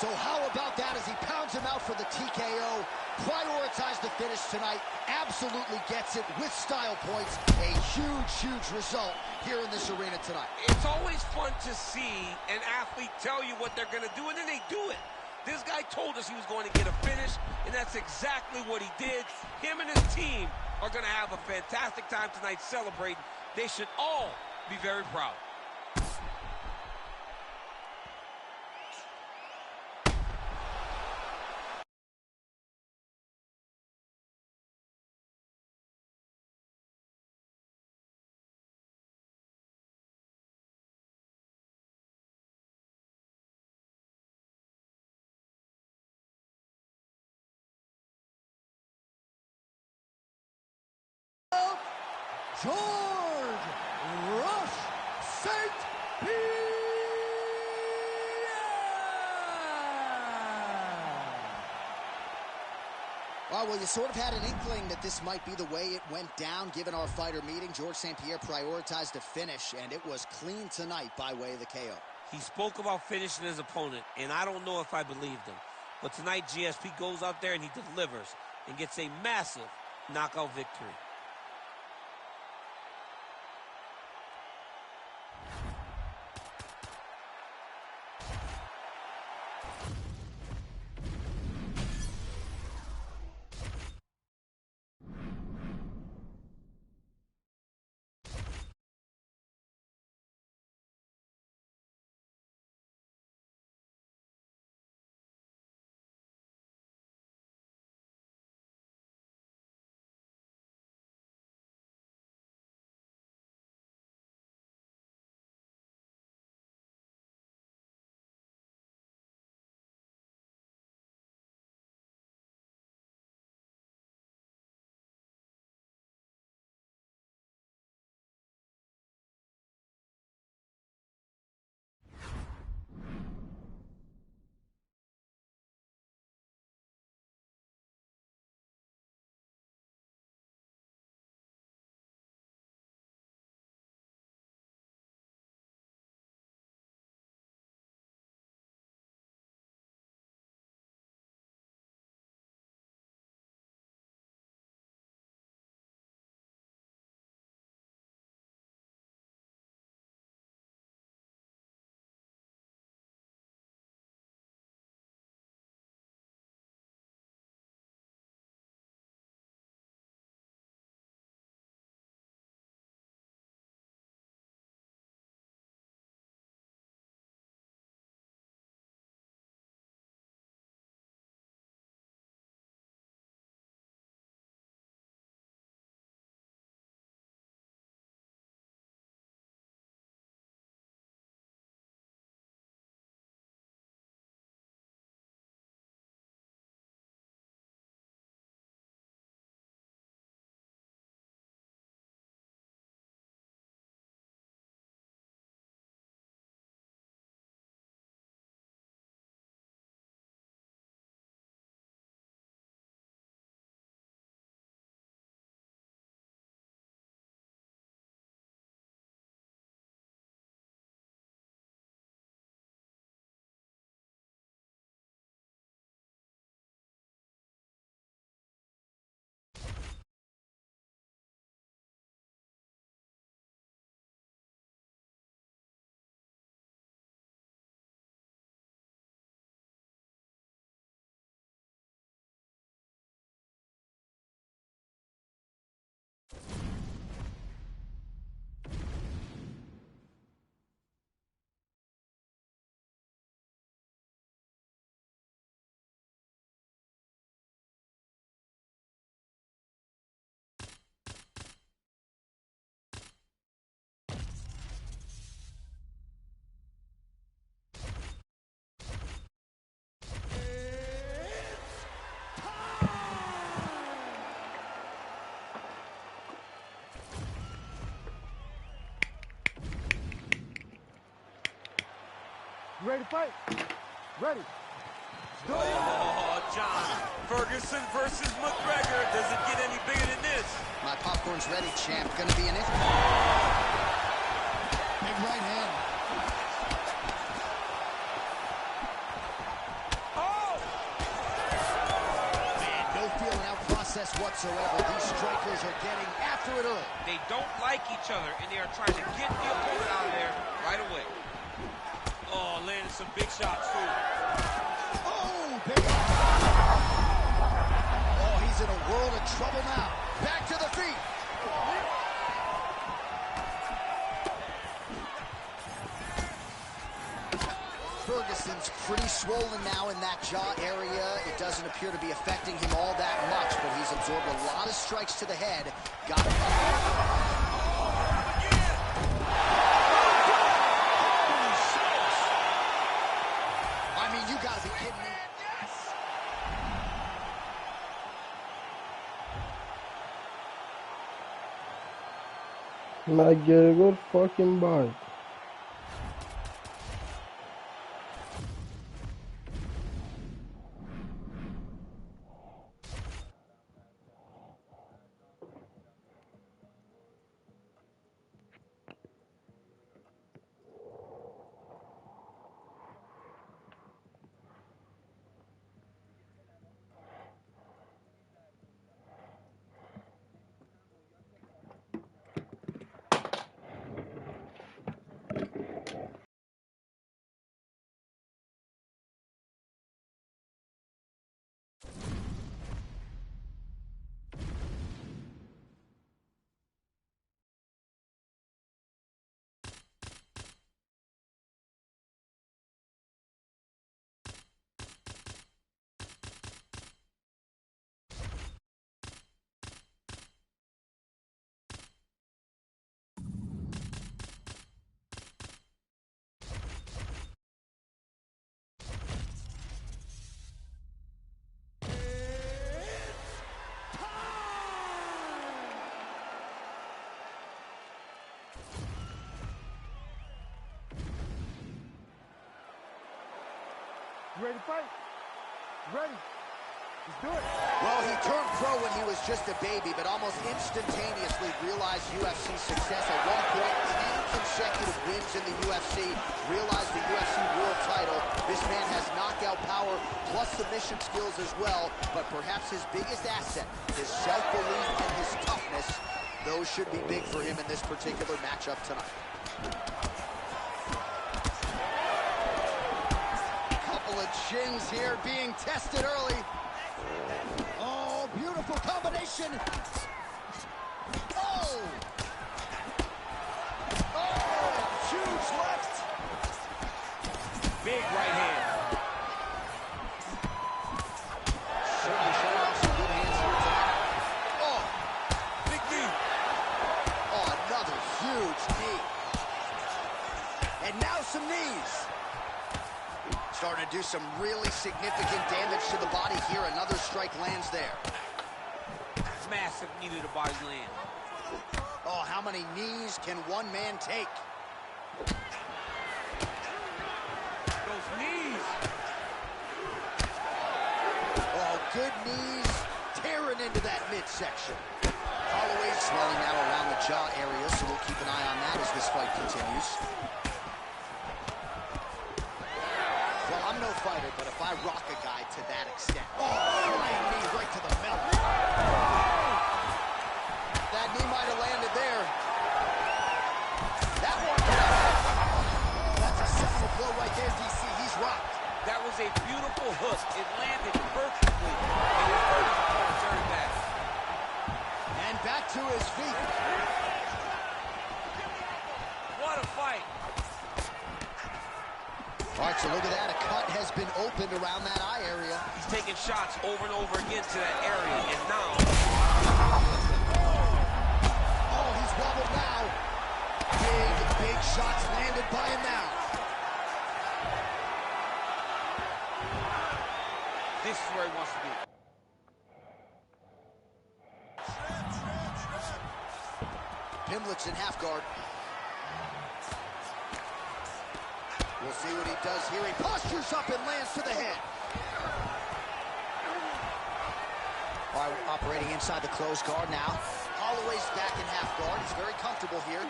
So how about that as he pounds him out for the TKO? Prioritized the finish tonight. Absolutely gets it with style points. A huge, huge result here in this arena tonight. It's always fun to see an athlete tell you what they're going to do, and then they do it. This guy told us he was going to get a finish, and that's exactly what he did. Him and his team are going to have a fantastic time tonight celebrating. They should all be very proud. George Rush St. Pierre. All right, well, you sort of had an inkling that this might be the way it went down, given our fighter meeting. George St. Pierre prioritized a finish, and it was clean tonight by way of the KO. He spoke about finishing his opponent, and I don't know if I believed him. But tonight, GSP goes out there and he delivers and gets a massive knockout victory. You ready to fight? Ready. Oh, John. Ferguson versus McGregor. Does it get any bigger than this? My popcorn's ready, champ. Gonna be an it. Big right hand. contest whatsoever. These strikers are getting after it early. They don't like each other, and they are trying to get the opponent out of there right away. Oh, landed some big shots, too. Oh, big. Oh, he's in a world of trouble now. Back to the feet. Ferguson's pretty swollen now in that jaw area. It doesn't appear to be affecting him all that much, but he's absorbed a lot of strikes to the head. Got it. I mean, you gotta be kidding me. Might get a good fucking bite. You ready to fight? Ready. Let's do it. Well, he turned pro when he was just a baby, but almost instantaneously realized UFC success. At one point, 10 consecutive wins in the UFC, realized the UFC world title. This man has knockout power, plus submission skills as well, but perhaps his biggest asset, his self-belief and his toughness, those should be big for him in this particular matchup tonight. Shins here being tested early. Oh, beautiful combination. Oh! Oh, huge left. Big right hand. Certainly showing off some good hands here tonight. Oh! Big knee. Oh, another huge knee. And now some knees. Starting to do some really significant damage to the body here. Another strike lands there. Massive knee to the body land. Oh, how many knees can one man take? Those knees. Oh, good knees tearing into that midsection. Holloway's swelling now around the jaw area, so we'll keep an eye on that as this fight continues. I'm no fighter, but if I rock a guy to that extent, oh, flying knee right to the mouth. That knee might have landed there. That one, that's a solid blow right there, DC. He's rocked. That was a beautiful hook. It landed perfectly. And his first turned back. And back to his feet. What a fight. All right, so look at that. A cut has been opened around that eye area. He's taking shots over and over again to that area, and now... Oh, he's wobbled now. Big shots landed by him now. This is where he wants to be. Pimlet's in half guard. We'll see what he does here. He postures up and lands to the head. All right, operating inside the closed guard now. Holloway's back in half guard. He's very comfortable here.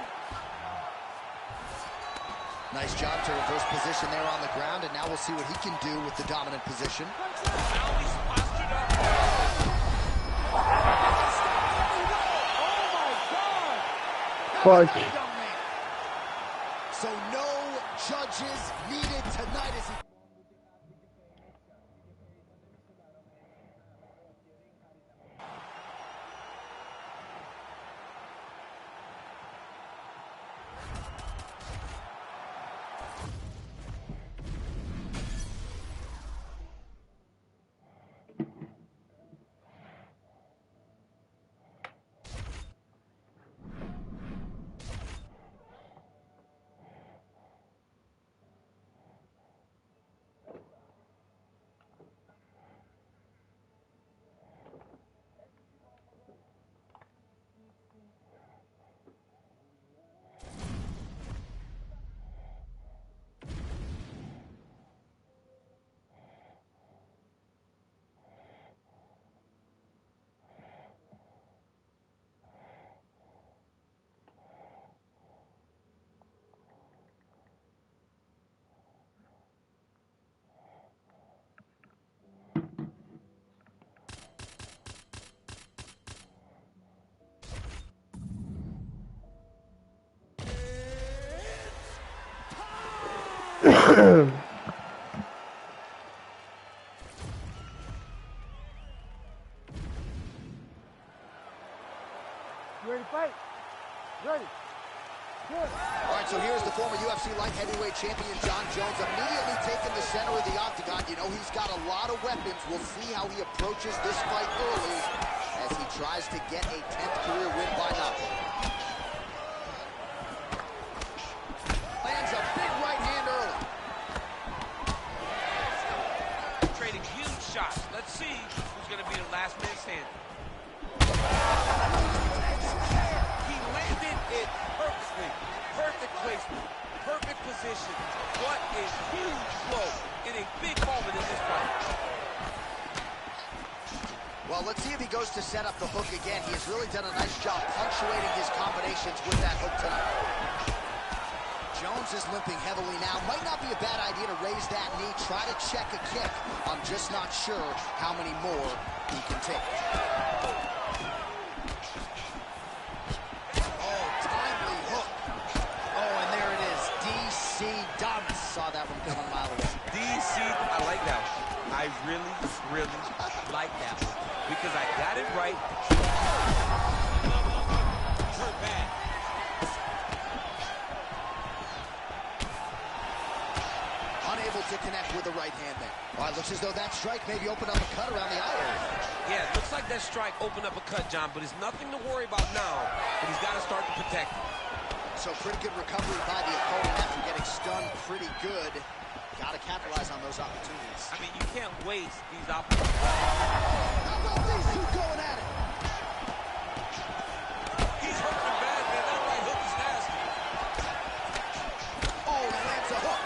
Nice job to reverse position there on the ground, and now we'll see what he can do with the dominant position. Now he's postured up. Fuck. So no judges needed tonight as he... You ready to fight? Ready. Good. All right, so here's the former UFC light heavyweight champion, John Jones, immediately taking the center of the octagon. You know, he's got a lot of weapons. We'll see how he approaches this fight early as he tries to get a 10th career win by knockout. Lands a big right hand early. Trading huge shots. Let's see who's going to be the last man standing. He landed it perfectly. Perfect placement. Perfect position. What a huge blow in a big moment in this fight. Well, let's see if he goes to set up the hook again. He has really done a nice job punctuating his combinations with that hook tonight. Jones is limping heavily now. Might not be a bad idea to raise that knee, try to check a kick. I'm just not sure how many more he can take. Oh, timely hook. Oh, and there it is. DC Dominus. Saw that one coming a mile away. DC, I like that one. I really, really like that one. Because I got it right. Hurt bad. Unable to connect with the right hand there. All right, looks as though that strike maybe opened up a cut around the eye area. Yeah, it looks like that strike opened up a cut, John, but it's nothing to worry about now. But he's got to start to protect it. So pretty good recovery by the opponent after getting stunned pretty good. Got to capitalize on those opportunities. I mean, you can't waste these opportunities. How about these two going at it? He's hurting bad, man. That right hook is nasty. Oh, he lands a hook.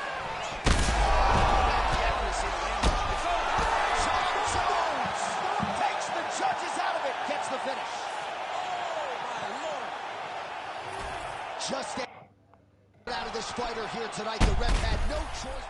The accuracy to land the hook. It's over. John Jones takes the judges out of it. Gets the finish. Oh, my Lord. Just out of this fighter here tonight. The ref had no choice.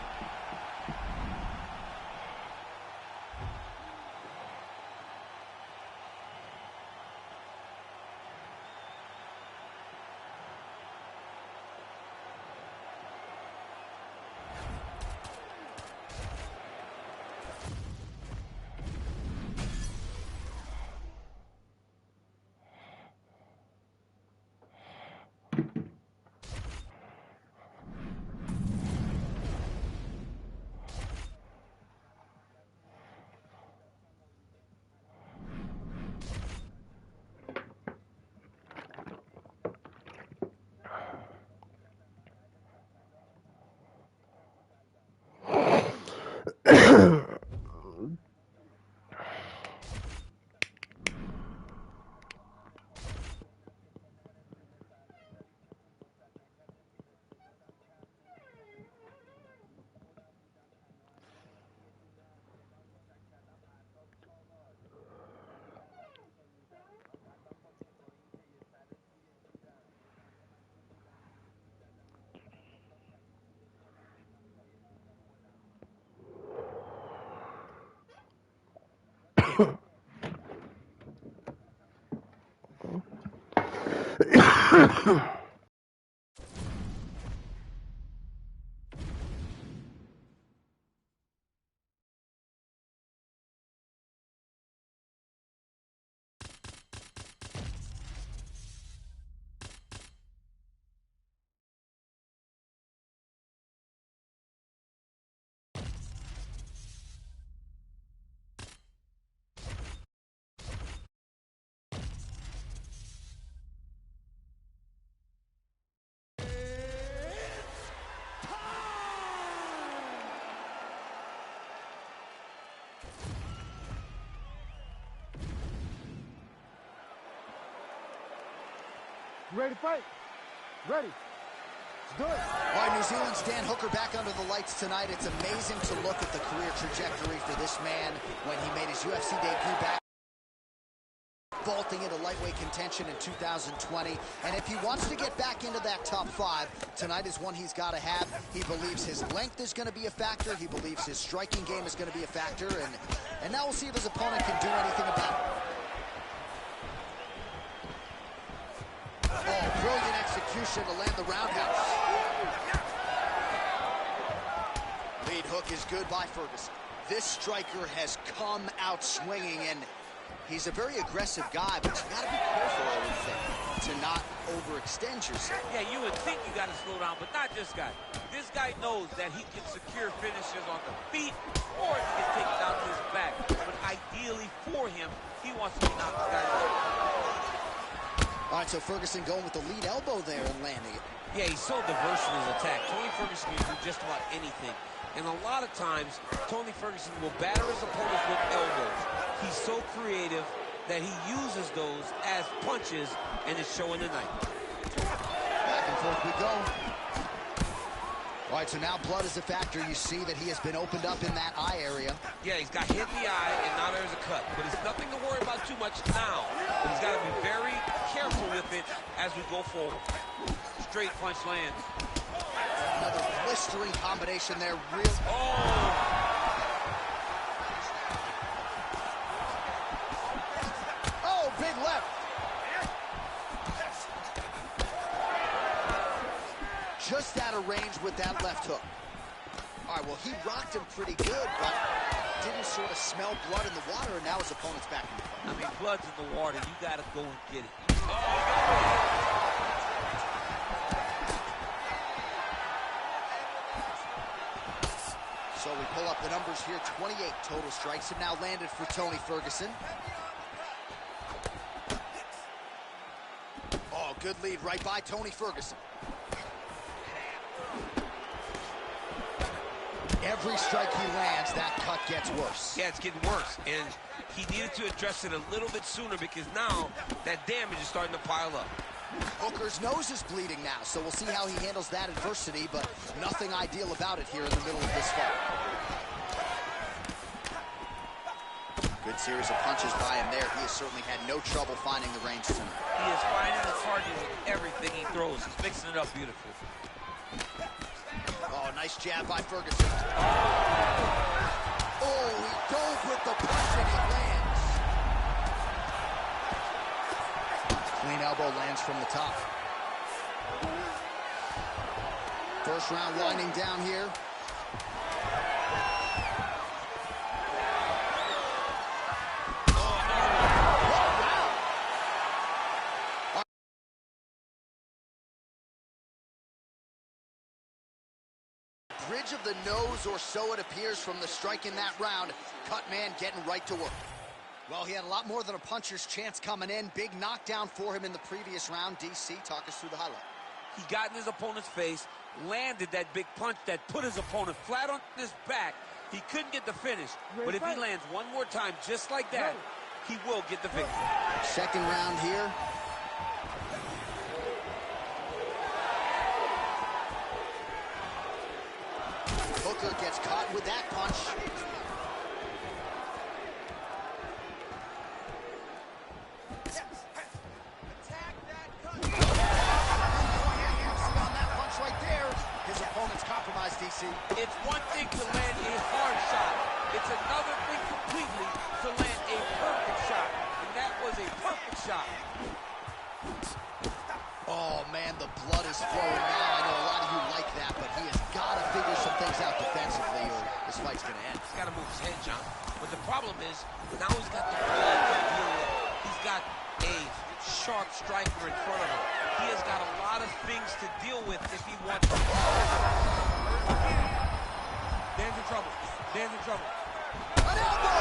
Ready to fight? Ready. Let's do it. All right, New Zealand's Dan Hooker back under the lights tonight. It's amazing to look at the career trajectory for this man when he made his UFC debut back, vaulting into lightweight contention in 2020. And if he wants to get back into that top 5, tonight is one he's got to have. He believes his length is going to be a factor. He believes his striking game is going to be a factor. And now we'll see if his opponent can do anything about it. Oh, brilliant execution to land the roundhouse. Lead hook is good by Ferguson. This striker has come out swinging, and he's a very aggressive guy, but you got to be careful, I would think, to not overextend yourself. Yeah, you would think you got to slow down, but not this guy. This guy knows that he can secure finishes on the feet, or he can take it down to his back. But ideally for him, he wants to knock this guy out. All right, so Ferguson going with the lead elbow there and landing it. Yeah, he's so diverse in his attack. Tony Ferguson can do just about anything. And a lot of times, Tony Ferguson will batter his opponents with elbows. He's so creative that he uses those as punches, and it's showing tonight. Back and forth we go. All right, so now blood is a factor. You see that he has been opened up in that eye area. Yeah, he's got hit in the eye, and now there's a cut. But it's nothing to worry about too much now. But he's got to be very careful with it as we go forward. Straight punch lands. Another blistering combination there. Oh, big left. Just out of range with that left hook. All right, well, he rocked him pretty good, but didn't sort of smell blood in the water, and now his opponent's back in the fight. I mean, blood's in the water. You got to go and get it. So we pull up the numbers here. 28 total strikes have now landed for Tony Ferguson. Oh, good lead right by Tony Ferguson. Every strike he lands, that cut gets worse. Yeah, it's getting worse. And he needed to address it a little bit sooner because now that damage is starting to pile up. Hooker's nose is bleeding now, so we'll see how he handles that adversity, but nothing ideal about it here in the middle of this fight. Good series of punches by him there. He has certainly had no trouble finding the range tonight. He is finding the target with everything he throws. He's mixing it up beautifully. Oh, nice jab by Ferguson. Oh, he dove with the punch and he lands. Clean elbow lands from the top. First round winding down here. Bridge of the nose, or so it appears from the strike in that round. Cut man getting right to work. Well, he had a lot more than a puncher's chance coming in. Big knockdown for him in the previous round. DC, talk us through the highlight. He got in his opponent's face, landed that big punch that put his opponent flat on his back. He couldn't get the finish, but if he lands one more time just like that, he will get the victory. Second round here. Hooker gets caught with that punch. On that punch right there, his opponent's compromised, DC. It's one thing to land a hard shot. It's another thing completely to land a perfect shot. And that was a perfect shot. Oh, man, the blood is flowing now. I know a lot of you like that, but he has got to figure some things out defensively or this fight's going to end. He's got to move his head, John. But the problem is, now he's got the blood to deal with. He's got a sharp striker in front of him. He has got a lot of things to deal with if he wants to. Dan's in trouble. Dan's in trouble. An elbow!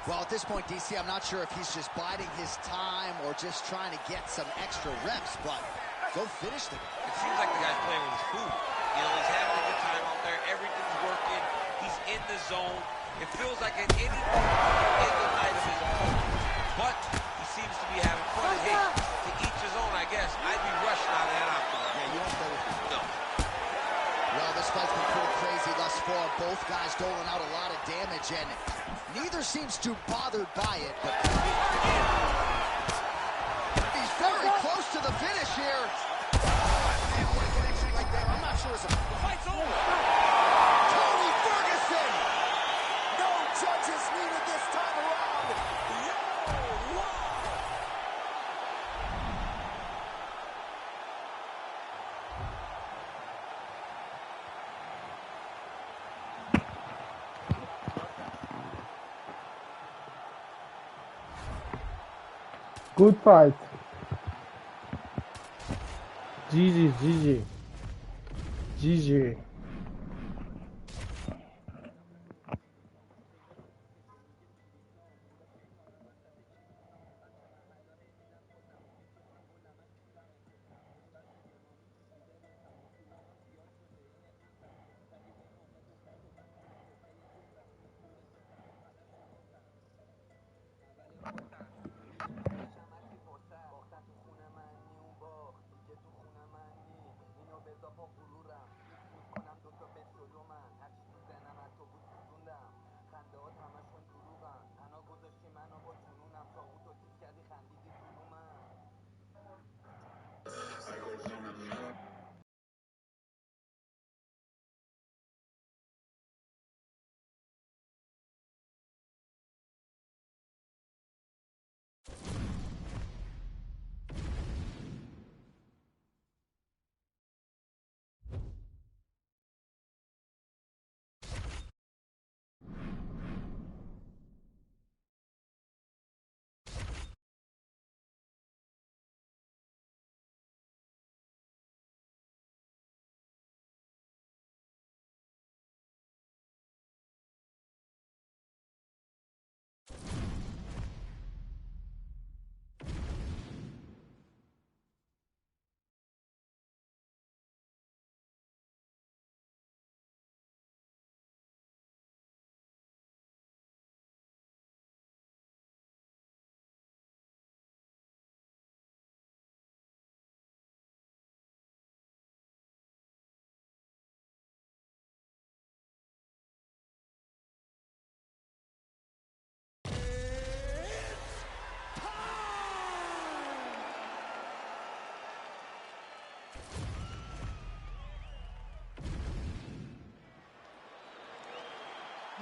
Well, at this this point, DC, I'm not sure if he's just biding his time or just trying to get some extra reps, but go finish the guy. It seems like the guy's playing with his food. You know, he's having a good time out there. Everything's working. He's in the zone. It feels like at any moment in the night of his opponent. But he seems to be having fun. Hey, to each his own, I guess. I'd be rushing out of that octagon. Yeah, you don't play with him. No. Well, this fight's been pretty crazy thus far. Both guys doling out a lot of damage, and neither seems too bothered by it, but he's very close to the finish here. Man, what a connection right there. I'm not sure it's a... The fight's over. Tony Ferguson! No judges needed this time around. Good fight. GG, GG. GG.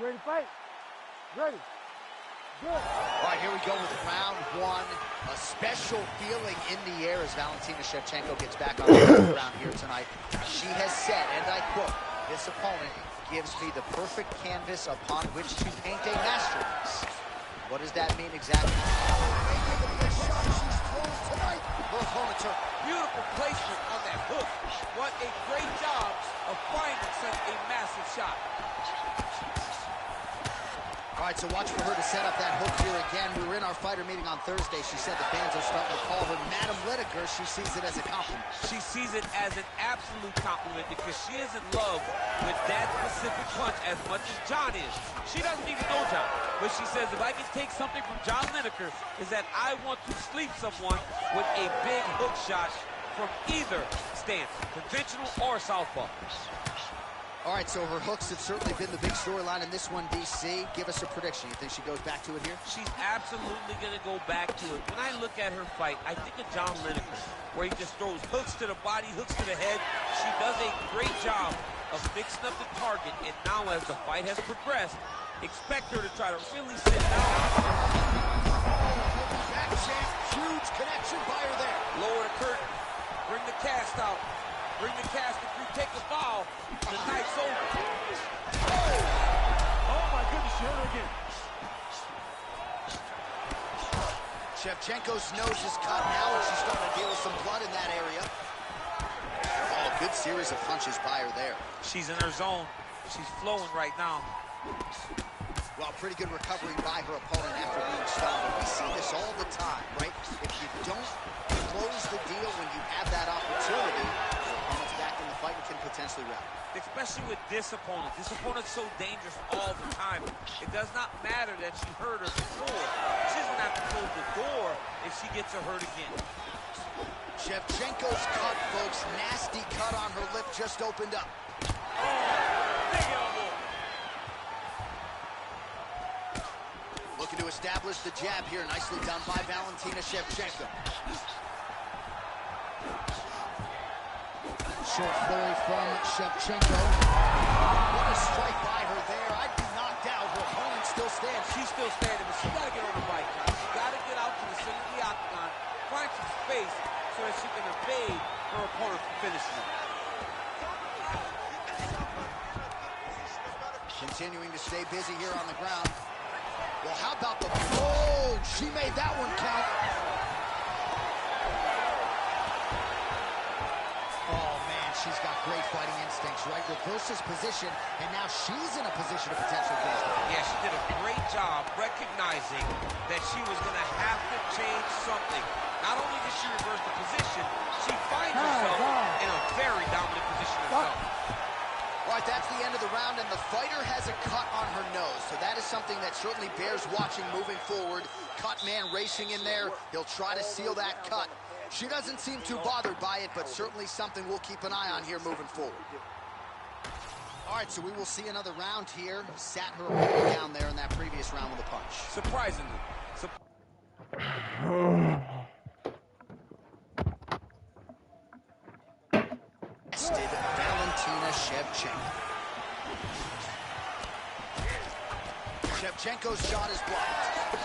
Ready to fight? Ready. Good. All right, here we go with round one. A special feeling in the air as Valentina Shevchenko gets back on the ground here tonight. She has said, and I quote, "This opponent gives me the perfect canvas upon which to paint a masterpiece." What does that mean exactly? Her opponent took Beautiful placement on that hook. What a great job of finding such a massive shot. All right, so watch for her to set up that hook here again. We were in our fighter meeting on Thursday. She said the fans are starting to call her Madam Lineker. She sees it as a compliment. She sees it as an absolute compliment because she is in love with that specific punch as much as John is. She doesn't even know John, but she says, if I can take something from John Lineker, is that I want to sleep someone with a big hook shot from either stance, conventional or southpaw. All right, so her hooks have certainly been the big storyline in this one, DC. Give us a prediction. You think she goes back to it here? She's absolutely going to go back to it. When I look at her fight, I think of John Lineker, where he just throws hooks to the body, hooks to the head. She does a great job of mixing up the target, and now as the fight has progressed, expect her to try to really sit down. Back chance, huge connection by her there. Lower the curtain, bring the cast out. Bring the casket through, take the foul. The night's over. Oh my goodness, she hurt her again. Shevchenko's nose is cut now, and she's starting to deal with some blood in that area. Oh, good series of punches by her there. She's in her zone. She's flowing right now. Well, pretty good recovery by her opponent after being stunned. And we see this all the time, right? If you don't close the deal when you have that opportunity, your opponent's back in the fight and can potentially wrap. Especially with this opponent. This opponent's so dangerous all the time. It does not matter that she hurt her before. She's going to have to close the door if she gets her hurt again. Shevchenko's cut, folks. Nasty cut on her lip just opened up. Oh, big elbow. Looking to establish the jab here. Nicely done by Valentina Shevchenko. Short flurry from Shevchenko. What a strike by her there. I'd be knocked out. Her opponent still stands. She's still standing, but she's got to get on the bike, John. She's got to get out to the center of the octagon, find some space so that she can evade her opponent from finishing it. Continuing to stay busy here on the ground. Well, how about the... Oh, she made that one count. Oh, man, she's got great fighting instincts, right? Reverses position, and now she's in a position to potentially finish the fight. Yeah, she did a great job recognizing that she was going to have to change something. Not only did she reverse the position, she finds herself in a very dominant position herself. All right, that's the end of the round, and the fighter has a cut on her nose. So that is something that certainly bears watching moving forward. Cut man racing in there. He'll try to seal that cut. She doesn't seem too bothered by it, but certainly something we'll keep an eye on here moving forward. All right, so we will see another round here. Sat her opponent down there in that previous round with a punch. Surprisingly. Valentina Shevchenko. Shevchenko's shot is blocked.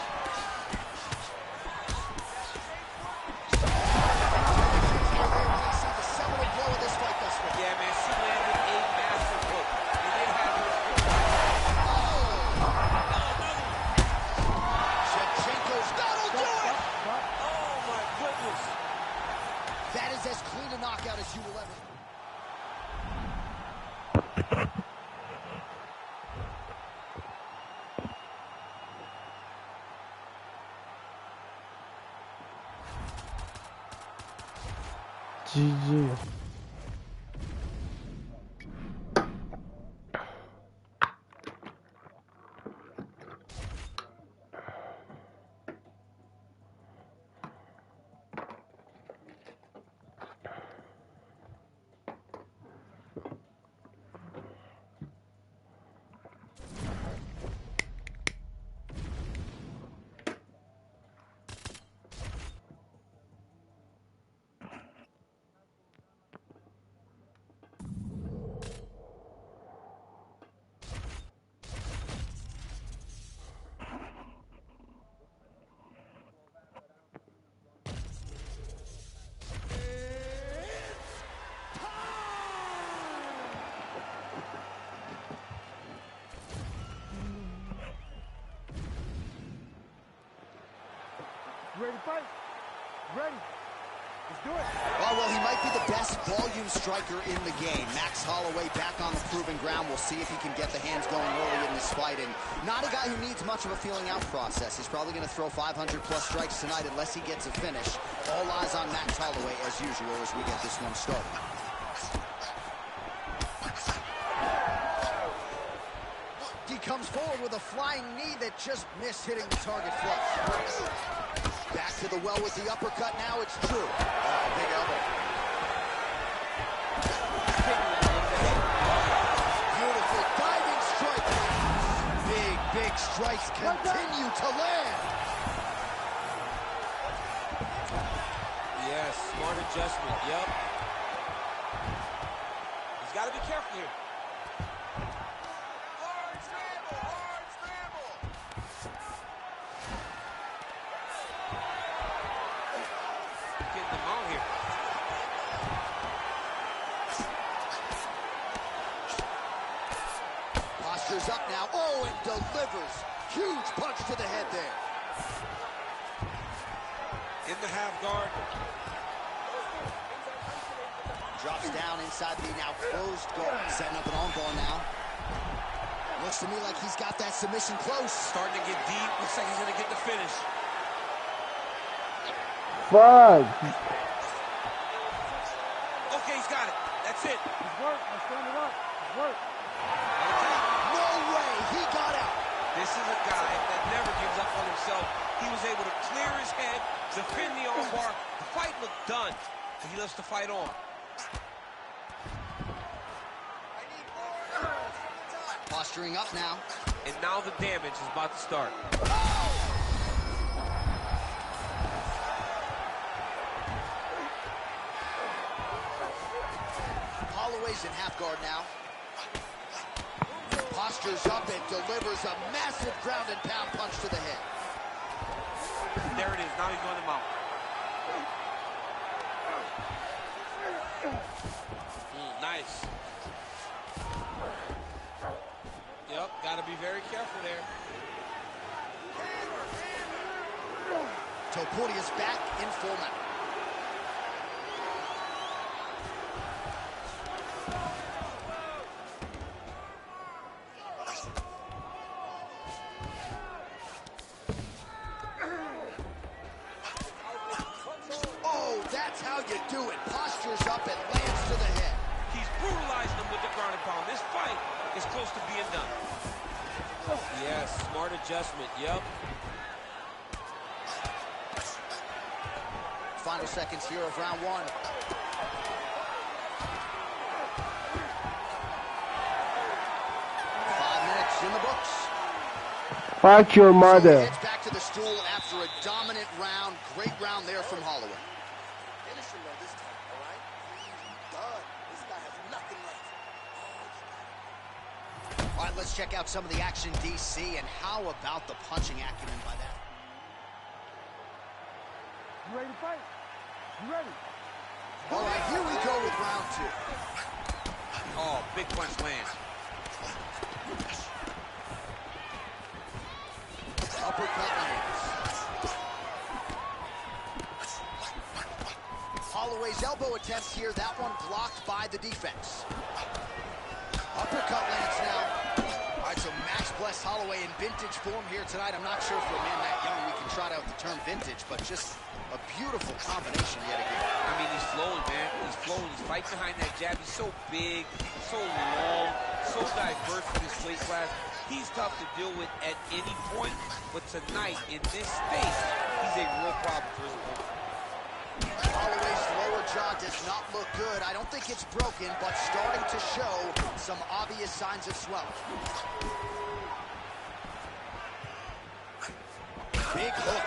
See the seminal blow of this fight thus far. Yeah, man, she landed a massive hook. And they had her. Shevchenko's that'll do it! Oh, my goodness. That is as clean a knockout as you will ever. GG. Ready to fight? Ready. Let's do it. Well, he might be the best volume striker in the game. Max Holloway back on the proving ground. We'll see if he can get the hands going early in this fight. And not a guy who needs much of a feeling out process. He's probably going to throw 500-plus strikes tonight unless he gets a finish. All eyes on Max Holloway, as usual, as we get this one started. He comes forward with a flying knee that just missed hitting the target flush. Back to the well with the uppercut. Now it's Drew. Big elbow. Beautiful diving strike. Big strikes continue to land. Yes, smart adjustment. Yep. He's got to be careful here. Posture's up now. Oh, and delivers. Huge punch to the head there. In the half guard. Drops down inside the now closed guard. Setting up an armbar now. Looks to me like he's got that submission close. Starting to get deep. Looks like he's going to get the finish. Fuck. Okay, he's got it. That's it. It's work. I'm standing up. It's work. No way. He got out. This is a guy that never gives up on himself. He was able to clear his head, defend the armbar. The fight looked done, and he loves to fight on. Posturing up now. And now the damage is about to start. Holloway's in half guard now. Postures up and delivers a massive ground and pound punch to the head. There it is. Now he's going to mount. Nice. Yep, got to be very careful there. Topuria's back in full mount. Oh, that's how you do it. Postures up and lands to the head. He's brutalizing him with the ground and pound. This fight is close to being done. Yes, smart adjustment. Yep. Final seconds here of round one. 5 minutes in the books. Fuck your So he mother. heads back to the stool after a dominant round. Great round there from Holloway. Finish him though this time, all right? He's done. This guy has nothing left. All right, let's check out some of the action, DC, and how about the punching acumen by that? You ready to fight? You ready? All right, here we go with round two. Oh, big punch lands. Uppercut lands. Holloway's elbow attempt here. That one blocked by the defense. Uppercut lands now. All right, so Max bless Holloway in vintage form here tonight. I'm not sure for a man that young we can trot out the term vintage, but just a beautiful combination yet again. I mean, he's flowing, man. He's flowing. He's fighting behind that jab. He's so big, so long, so diverse in this weight class. He's tough to deal with at any point, but tonight, in this space, he's a real problem for his opponent. Holloway's lower jaw does not look good. I don't think it's broken, but starting to show some obvious signs of swelling. Big hook.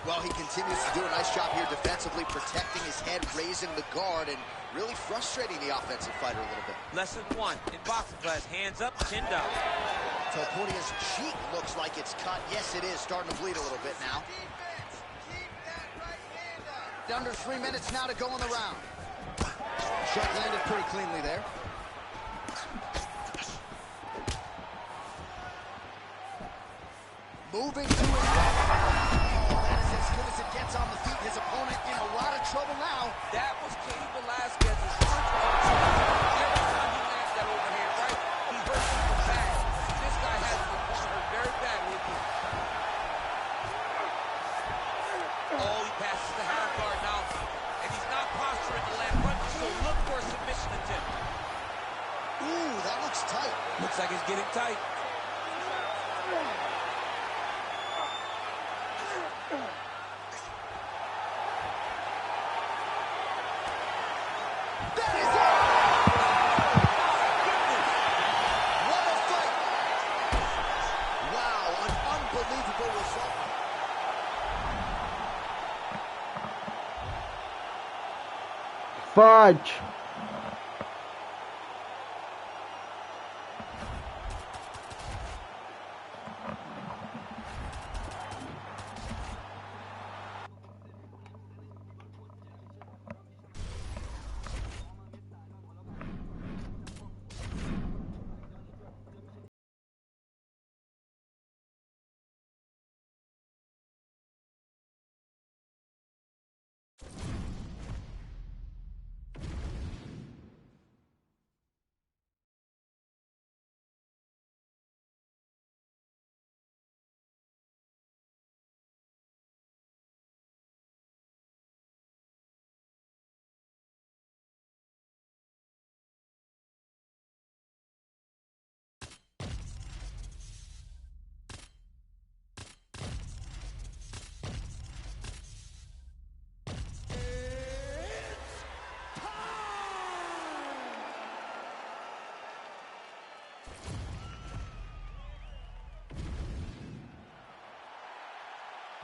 Well, he continues to do a nice job here defensively, protecting his head, raising the guard, and really frustrating the offensive fighter a little bit. Lesson one in boxing class, hands up, chin down. Topuria's cheek looks like it's cut. Yes, it is. Starting to bleed a little bit now. Under 3 minutes now to go in the round. Shot landed pretty cleanly there. Moving to his left. Oh, that is as good as it gets on the feet. His opponent in a lot of trouble now. That was Cain Velasquez's first opportunity. Every time he lands that overhand right, he hurts him bad. This guy has his opponent hurt very badly. Oh, he passes the half guard now. And he's not posturing to land punches, so look for a submission attempt. Ooh, that looks tight. Looks like it's getting tight. That is it! What a fight! Wow, an unbelievable result. Fudge.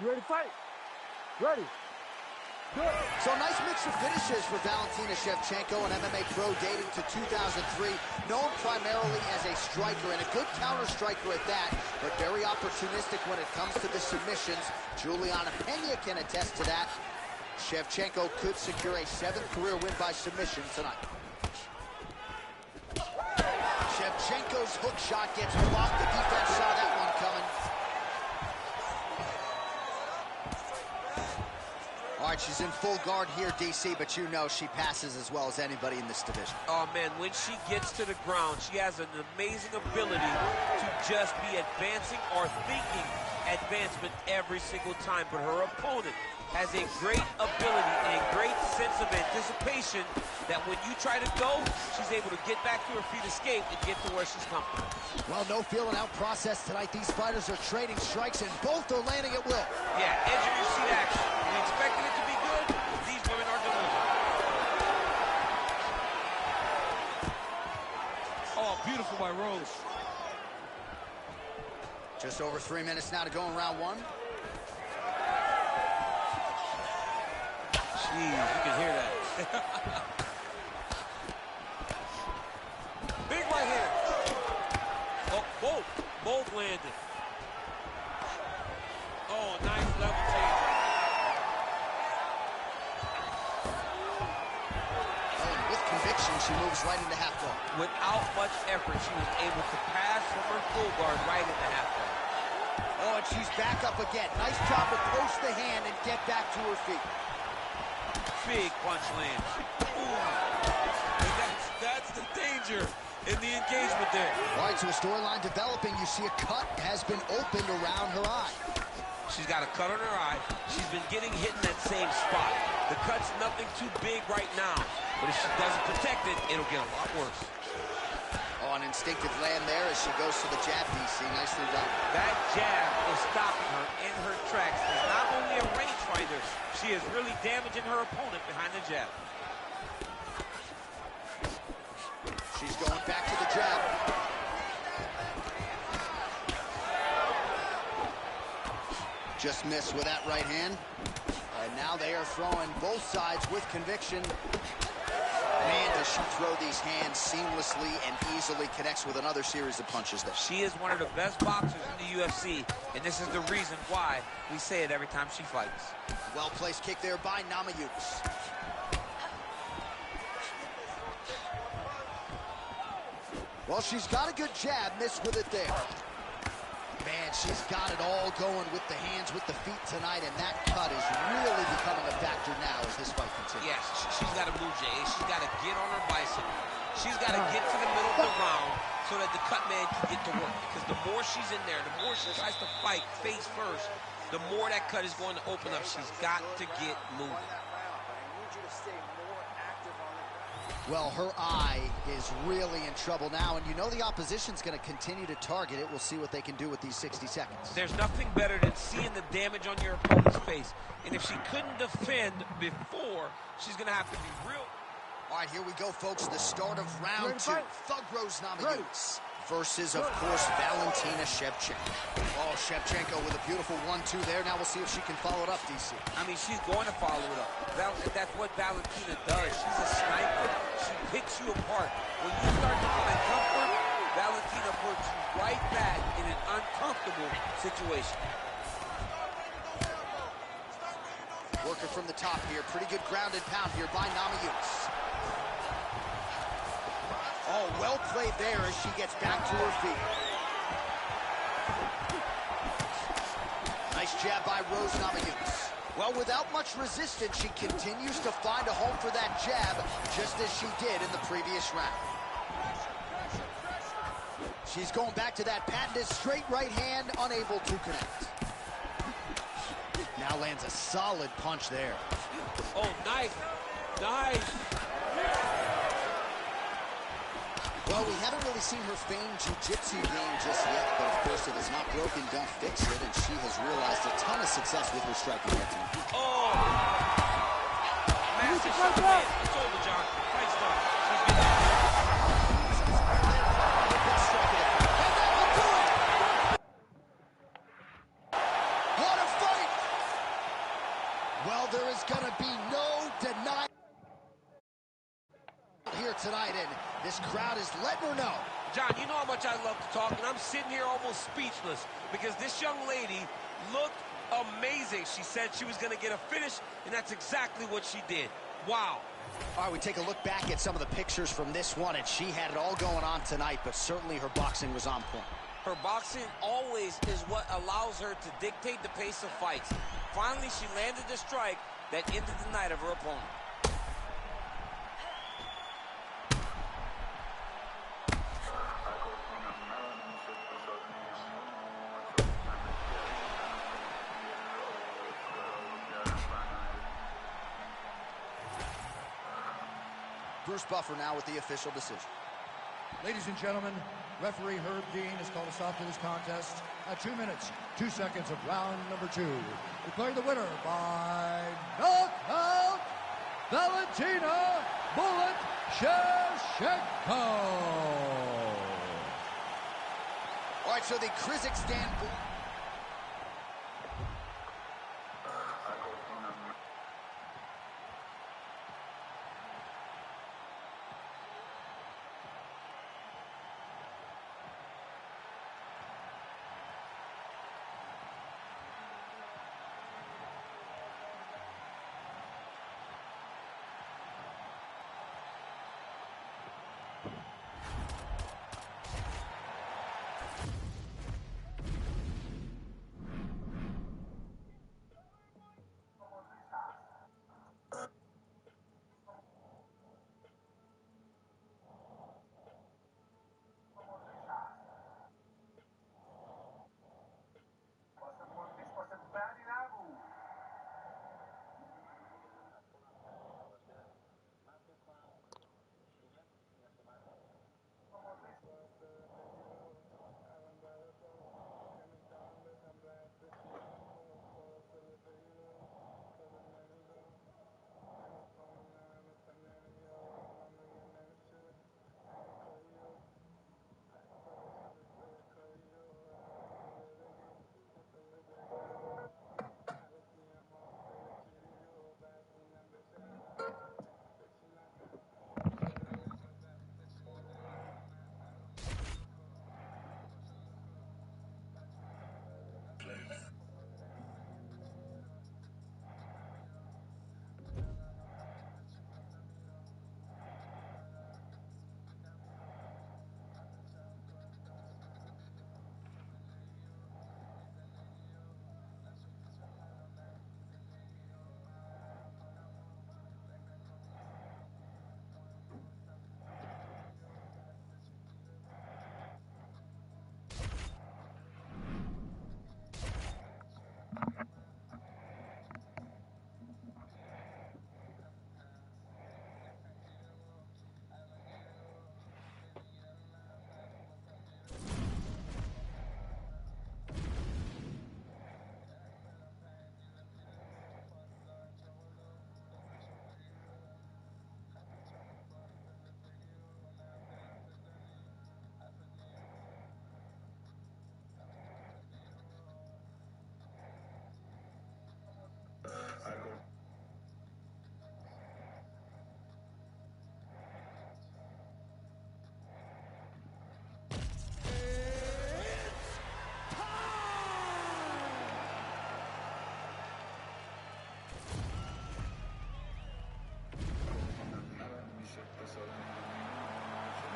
You ready to fight? Ready. Good. So nice mix of finishes for Valentina Shevchenko, an MMA pro dating to 2003, known primarily as a striker and a good counter striker at that, but very opportunistic when it comes to the submissions. Juliana Pena can attest to that. Shevchenko could secure a 7th career win by submission tonight. Shevchenko's hook shot gets blocked. The defense saw that one coming. All right, she's in full guard here, DC, but you know she passes as well as anybody in this division. Oh, man, when she gets to the ground, she has an amazing ability to just be advancing or thinking advancement every single time. But her opponent has a great ability and a great sense of anticipation that when you try to go, she's able to get back to her feet, escape, and get to where she's comfortable. Well, no feeling out process tonight. These fighters are trading strikes, and both are landing at will. Yeah, edge of your seat action. We expected it to be good. These women are delivering. Oh, beautiful by Rose. Just over 3 minutes now to go in round one. Jeez, you can hear that. Big right hand. Oh, both landed. Oh, nice level change. And with conviction, she moves right into half guard. Without much effort, she was able to pass from her full guard right into half guard. Oh, and she's back up again. Nice job to post the hand and get back to her feet. Big punch lands. And that's the danger in the engagement there. All right, so a storyline developing. You see a cut has been opened around her eye. She's got a cut on her eye. She's been getting hit in that same spot. The cut's nothing too big right now, but if she doesn't protect it, it'll get a lot worse. Oh, an instinctive land there as she goes to the jab, DC. Nicely done. That jab is stopping her in her tracks. She's not only a rangefinder, she is really damaging her opponent behind the jab. She's going back to the jab. Just missed with that right hand. And now they are throwing both sides with conviction. Man, does she throw these hands seamlessly and easily, connects with another series of punches there. She is one of the best boxers in the UFC, and this is the reason why we say it every time she fights. Well-placed kick there by Namajunas. Well, she's got a good jab, missed with it there. Man, she's got it all going with the hands, with the feet tonight, and that cut is really becoming a factor now as this fight continues. Yes, she's got to move, Jay. She's got to get on her bicycle. She's got to get to the middle of the round so that the cut man can get to work. Because the more she's in there, the more she tries to fight face first, the more that cut is going to open up. She's got to get moving. Well, her eye is really in trouble now, and you know the opposition's going to continue to target it. We'll see what they can do with these 60 seconds. There's nothing better than seeing the damage on your opponent's face. And if she couldn't defend before, she's going to have to be real. All right, here we go, folks. The start of round two. Thug Rose Namajunas versus, of course, Valentina Shevchenko. Oh, Shevchenko with a beautiful 1-2 there. Now we'll see if she can follow it up, DC. I mean, she's going to follow it up. That's what Valentina does. She's a sniper. She picks you apart. When you start to find comfort, Valentina puts you right back in an uncomfortable situation. Working from the top here. Pretty good ground and pound here by Namajunas. Oh, well played there as she gets back to her feet. Nice jab by Rose Namajunas. Well, without much resistance, she continues to find a home for that jab, just as she did in the previous round. She's going back to that patented straight right hand, unable to connect. Now lands a solid punch there. Oh, nice. Nice. Well, we haven't really seen her famed jiu-jitsu game just yet, but of course if it's not broken, don't fix it, and she has realized a ton of success with her striking here tonight. Oh! Massive shot man. It's over, John. Fight's done. She's getting What a fight! Well, there is going to be no denying here tonight, and this crowd is letting her know. John, you know how much I love to talk, and I'm sitting here almost speechless because this young lady looked amazing. She said she was going to get a finish, and that's exactly what she did. Wow. All right, we take a look back at some of the pictures from this one, and she had it all going on tonight, but certainly her boxing was on point. Her boxing always is what allows her to dictate the pace of fights. Finally, she landed the strike that ended the night of her opponent. Bruce Buffer now with the official decision. Ladies and gentlemen, referee Herb Dean has called a stop to this contest at 2 minutes, 2 seconds of round number 2. Declaring the winner by knockout, Valentina Bullet Shevchenko. All right, so the Kazakhstan...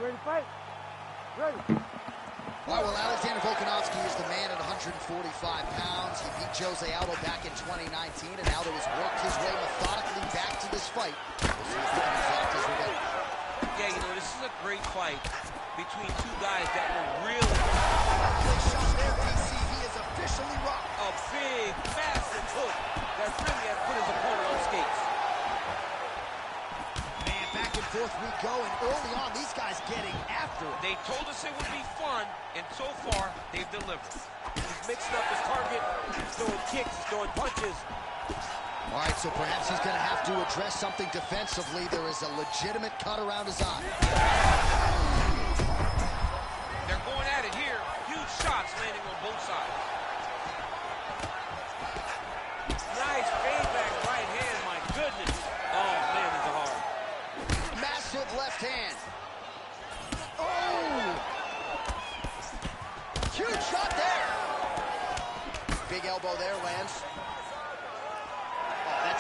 Ready to fight? Ready. All right, well, Alexander Volkanovski is the man at 145 pounds. He beat Jose Aldo back in 2019, and Aldo has worked his way methodically back to this fight. We'll see if he can exact his revenge. Yeah, you know, this is a great fight between two guys that were really... Big shot there, DC. He is officially rocked. A big, massive hook that really has put his opponent on skates. Man, back and forth we go, and early on, these guys getting after it. They told us it would be fun, and so far, they've delivered. He's mixing up his target, he's throwing kicks, he's throwing punches. All right, so perhaps he's going to have to address something defensively. There is a legitimate cut around his eye. They're going at it here. Huge shots landing on both sides. Nice fade back right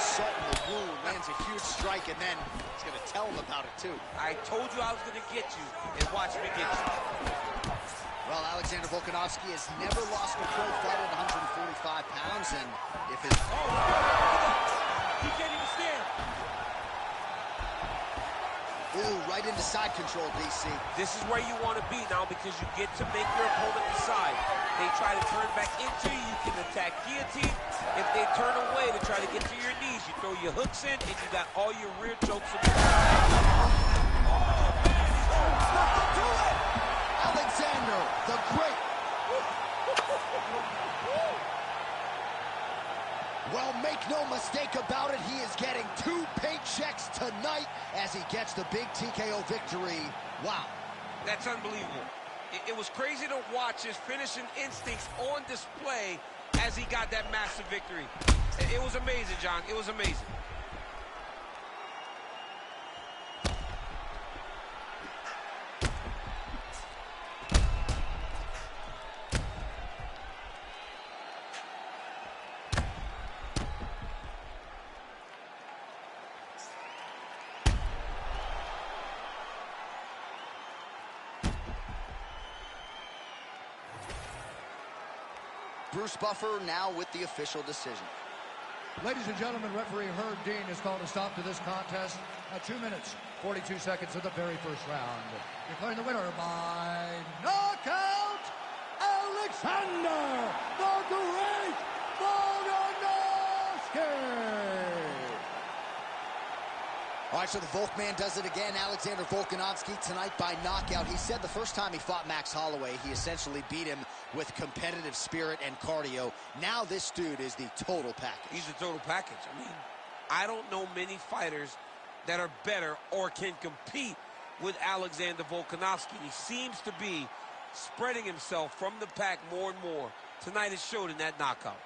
salt in the wound, lands a huge strike, and then he's going to tell him about it, too. I told you I was going to get you, and watch me get you. Well, Alexander Volkanovski has never lost a pro fight at 145 pounds, and if his... He can't even stand. Ooh, right into side control, DC. This is where you want to be now because you get to make your opponent decide. They try to turn back into you, you can attack guillotine. If they turn away to try to get to your knees, you throw your hooks in, and you got all your rear chokes in the Alexander, the Great. Well, make no mistake about it, he is getting 2 paychecks tonight as he gets the big TKO victory. Wow. That's unbelievable. It was crazy to watch his finishing instincts on display as he got that massive victory. It was amazing, John. It was amazing. Bruce Buffer now with the official decision. Ladies and gentlemen, referee Herb Dean has called a stop to this contest at 2 minutes, 42 seconds of the very first round. Declaring the winner by knockout, Alexander the Great Volkanovski! All right, so the Volkman does it again. Alexander Volkanovski tonight by knockout. He said the first time he fought Max Holloway, he essentially beat him with competitive spirit and cardio. Now this dude is the total package. He's the total package. I mean, I don't know many fighters that are better or can compete with Alexander Volkanovski. He seems to be spreading himself from the pack more and more. Tonight it showed in that knockout.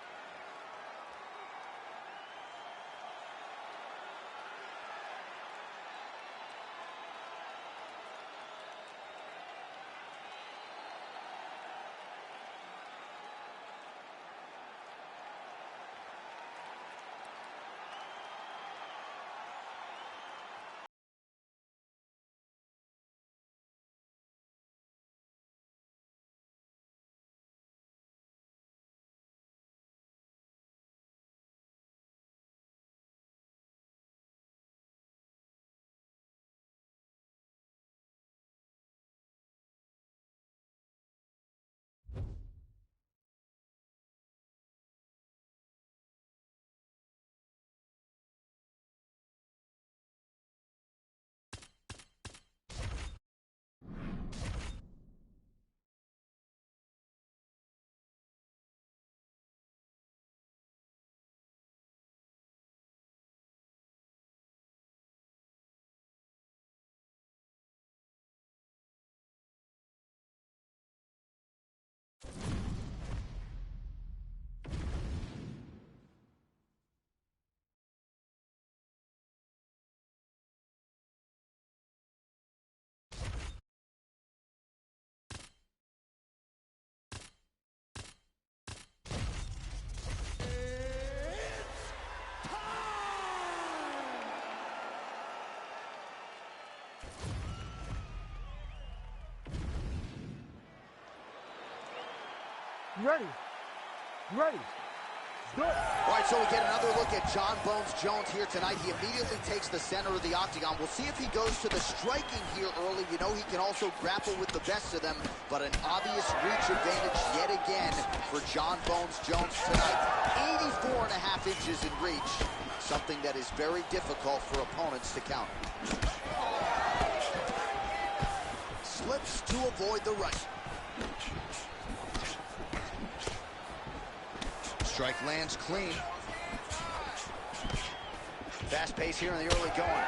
Ready. Ready. Good. All right, so we get another look at John Bones Jones here tonight. He immediately takes the center of the octagon. We'll see if he goes to the striking here early. You know he can also grapple with the best of them, but an obvious reach advantage yet again for John Bones Jones tonight. 84.5 inches in reach, something that is very difficult for opponents to counter. Slips to avoid the right. Strike lands clean. Fast pace here in the early going.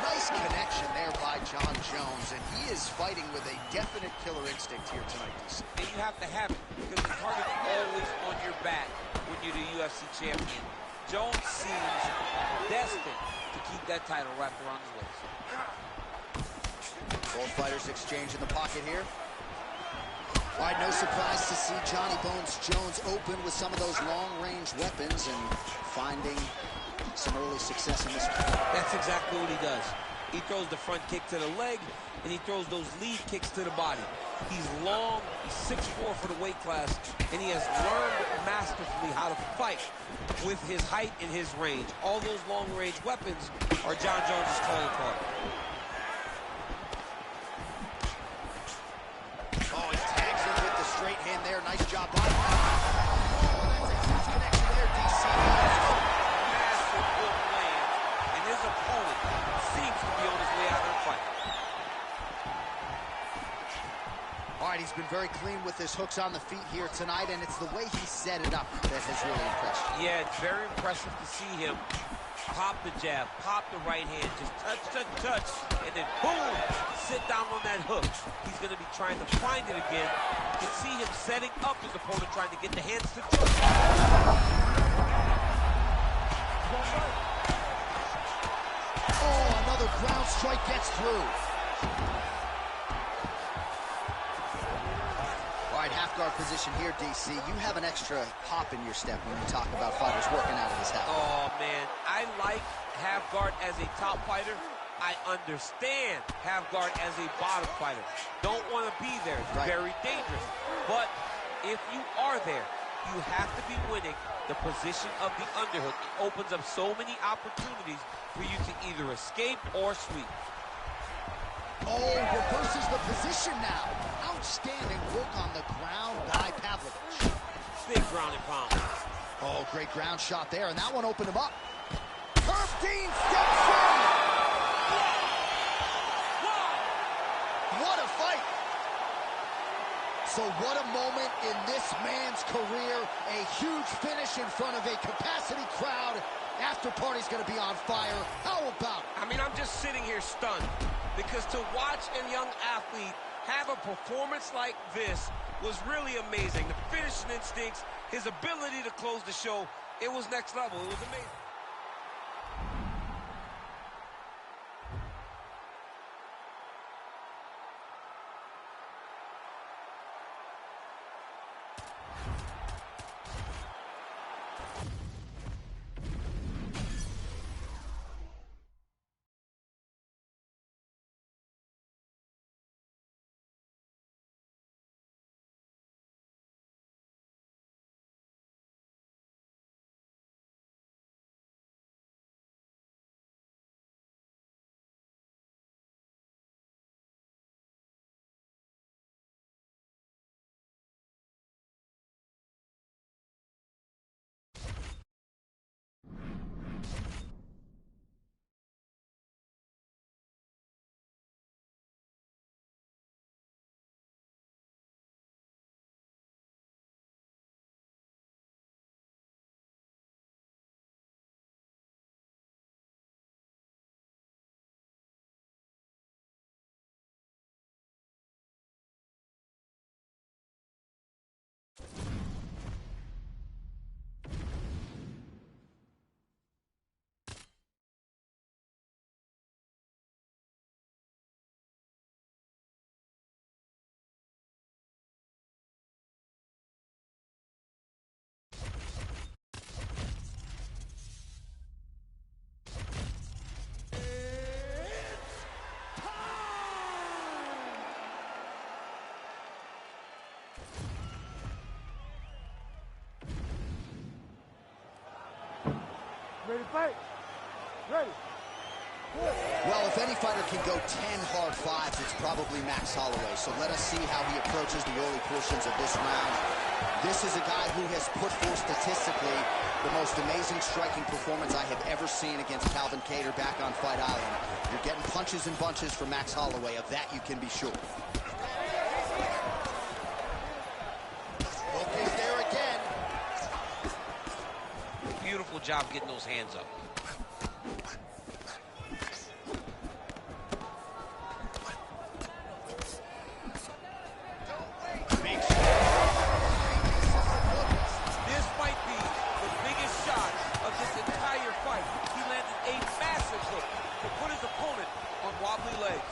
Nice connection there by John Jones, and he is fighting with a definite killer instinct here tonight, DC. And you have to have it because the target's always on your back when you're the UFC champion. Jones seems destined to keep that title wrapped around his waist. Both fighters exchange in the pocket here. All right, no surprise to see Johnny Bones Jones open with some of those long-range weapons and finding some early success in this one. That's exactly what he does. He throws the front kick to the leg, and he throws those lead kicks to the body. He's long, he's 6'4" for the weight class, and he has learned masterfully how to fight with his height and his range. All those long-range weapons are John Jones' calling card. Oh, he tags him with the straight hand there. Nice job by him. Oh, that's a huge connection there, DC. Massive hook lands, and his opponent seems to be on his way out of the fight. All right, he's been very clean with his hooks on the feet here tonight, and it's the way he set it up that has really impressed you. Yeah, it's very impressive to see him pop the jab, pop the right hand, just touch, touch, touch, and then boom, sit down on that hook. He's going to be trying to find it again. You can see him setting up his opponent, trying to get the hands to touch. Oh, another ground strike gets through. All right, half guard position here, DC. You have an extra hop in your step when you talk about fighters working out of this half. Oh, man, I like half guard as a top fighter. I understand half guard as a bottom fighter. Don't want to be there. It's very dangerous. But if you are there, you have to be winning the position of the underhook. It opens up so many opportunities for you to either escape or sweep. Oh, reverses the position now. Outstanding work on the ground by Pavlovich. Big ground and pound. Oh, great ground shot there, and that one opened him up. Herb Dean steps in. What a fight. So what a moment in this man's career. A huge finish in front of a capacity crowd. After party's going to be on fire. How about it? I mean, I'm just sitting here stunned, because to watch a young athlete have a performance like this was really amazing. The finishing instincts, his ability to close the show, it was next level. It was amazing. Ready to fight? Ready. Well, if any fighter can go 10 hard fives, it's probably Max Holloway. So let us see how he approaches the early portions of this round. This is a guy who has put forth statistically the most amazing striking performance I have ever seen against Calvin Kattar back on Fight Island. You're getting punches and bunches from Max Holloway. Of that, you can be sure. Hook is there again. Beautiful job getting those hands up. This might be the biggest shot of this entire fight. He landed a massive hook to put his opponent on wobbly legs.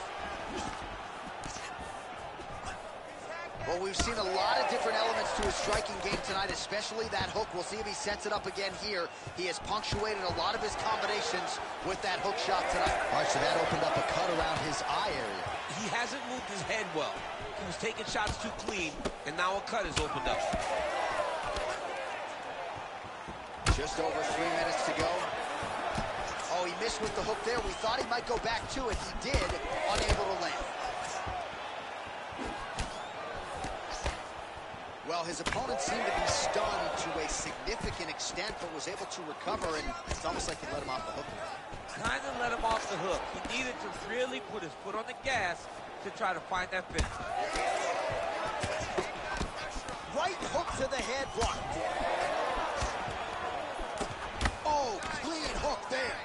Well, we've seen a lot of different elements to his striking game tonight, especially that hook. We'll see if he sets it up again here. He has punctuated a lot of his combinations with that hook shot tonight. All right, so that opened up a cut around his eye area. He hasn't moved his head well. He was taking shots too clean, and now a cut has opened up. Just over 3 minutes to go. Oh, he missed with the hook there. We thought he might go back to it. He did, unable to land. Well, his opponent seemed to be stunned to a significant extent, but was able to recover, and it's almost like he let him off the hook. Kind of let him off the hook. He needed to really put his foot on the gas to try to find that finish. Right hook to the head, blocked. Oh, clean hook there.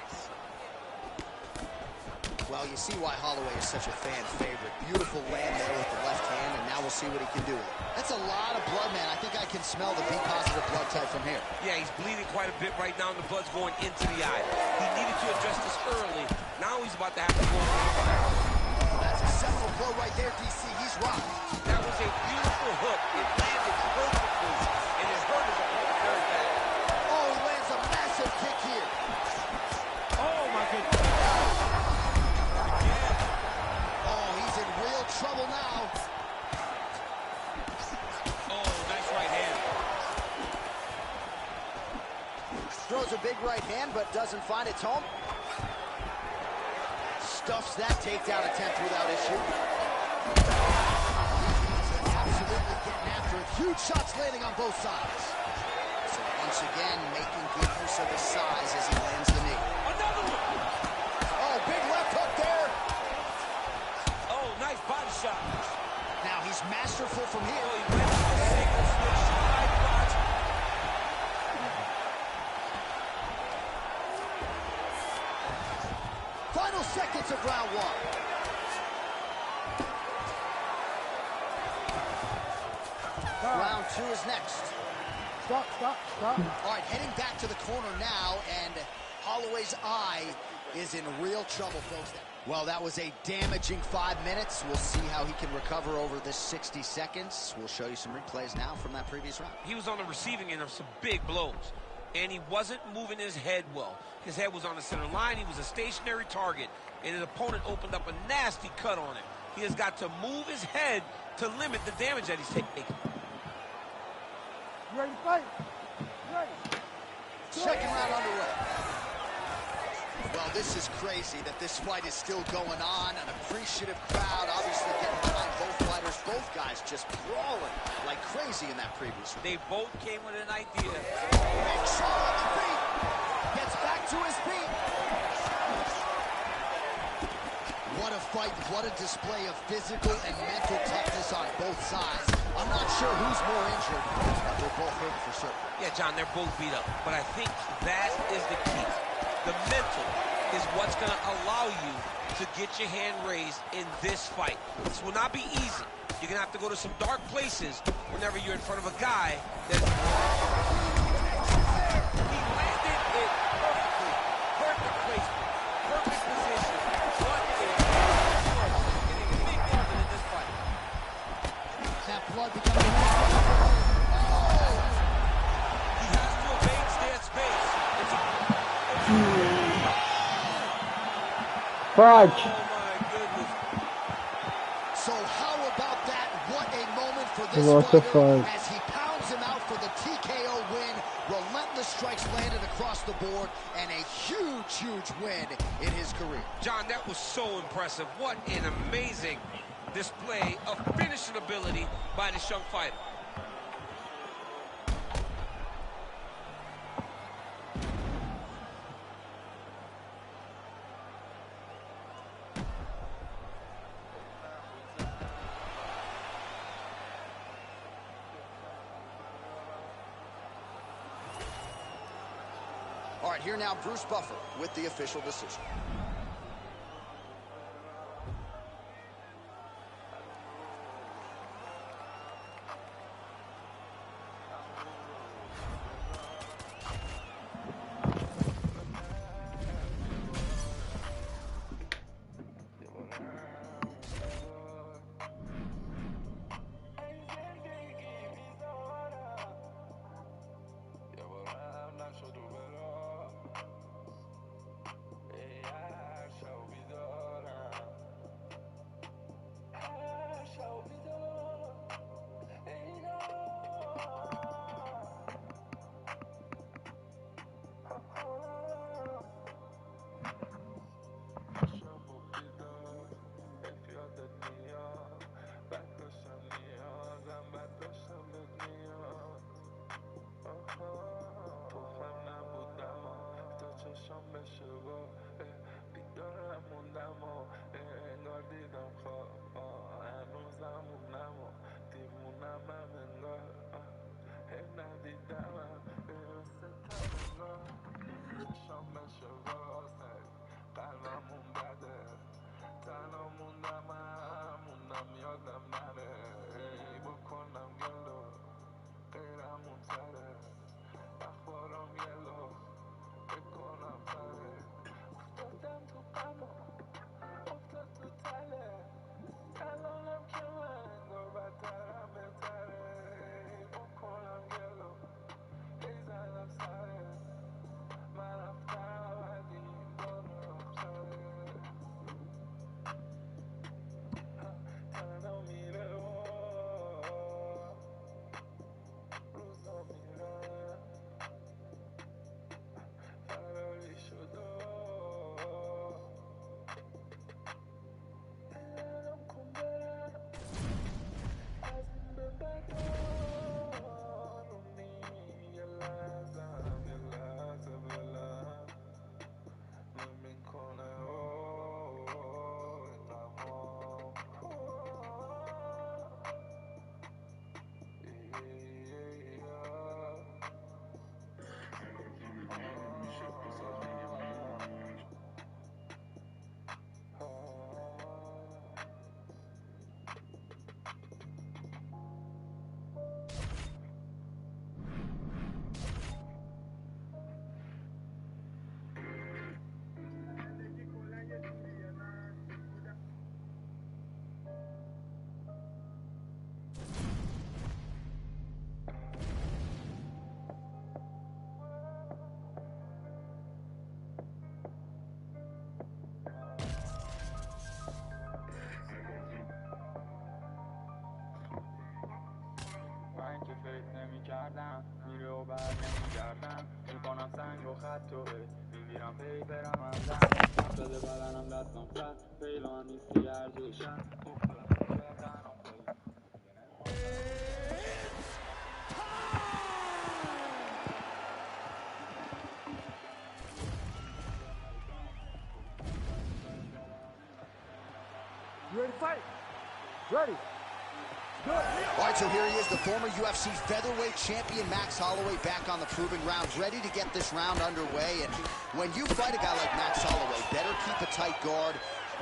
Well, you see why Holloway is such a fan favorite. Beautiful land there with the left hand, and now we'll see what he can do. That's a lot of blood, man. I think I can smell the B-positive blood type from here. Yeah, he's bleeding quite a bit right now, and the blood's going into the eye. He needed to address this early. Now he's about to have to go. That's a seminal blow right there, DC. He's rocked. That was a beautiful hook. It landed perfectly, and it hurt his opponent very bad. Oh, he lands a massive kick here. Oh, my goodness. Trouble now. Oh, nice right hand. Throws a big right hand, but doesn't find its home. Stuffs that takedown attempt without issue. Absolutely getting after it. Huge shots landing on both sides. So once again, making good use of his size as he lands the knee. Another one. Oh, big left hook there. Nice body shot. Now he's masterful from here. Oh, he went to the single switch. High crotch. Final seconds of round one. Round two is next. Stop. All right, heading back to the corner now, and Holloway's eye is in real trouble, folks. Well, that was a damaging 5 minutes. We'll see how he can recover over this 60 seconds. We'll show you some replays now from that previous round. He was on the receiving end of some big blows, and he wasn't moving his head well. His head was on the center line. He was a stationary target, and his opponent opened up a nasty cut on him. He has got to move his head to limit the damage that he's taking. You ready to fight? Ready. Second round underway. Well, this is crazy that this fight is still going on. An appreciative crowd, obviously getting behind both fighters. Both guys just brawling like crazy in that previous round. They both came with an idea. Big shot on the feet. Gets back to his feet. What a fight. What a display of physical and mental toughness on both sides. I'm not sure who's more injured, but they're both hurt for certain. Yeah, John, they're both beat up. But I think that is the key. The mental is what's going to allow you to get your hand raised in this fight. This will not be easy. You're going to have to go to some dark places whenever you're in front of a guy that... He landed it perfectly. Perfect placement. Perfect position. What a... Getting a big movement in this fight. That blood becoming... He has to evade stand space. Fudge. Oh my goodness. So how about that? What a moment for this What the fighter fuck? as he pounds him out for the TKO win. Relentless strikes landed across the board and a huge win in his career. John, that was so impressive. What an amazing display of finishing ability by this young fighter. All right, here now, Bruce Buffer with the official decision. You ready to fight? Ready. Good. All right, so here he is, the former UFC featherweight champion, Max Holloway, back on the proving ground, ready to get this round underway. And when you fight a guy like Max Holloway, better keep a tight guard.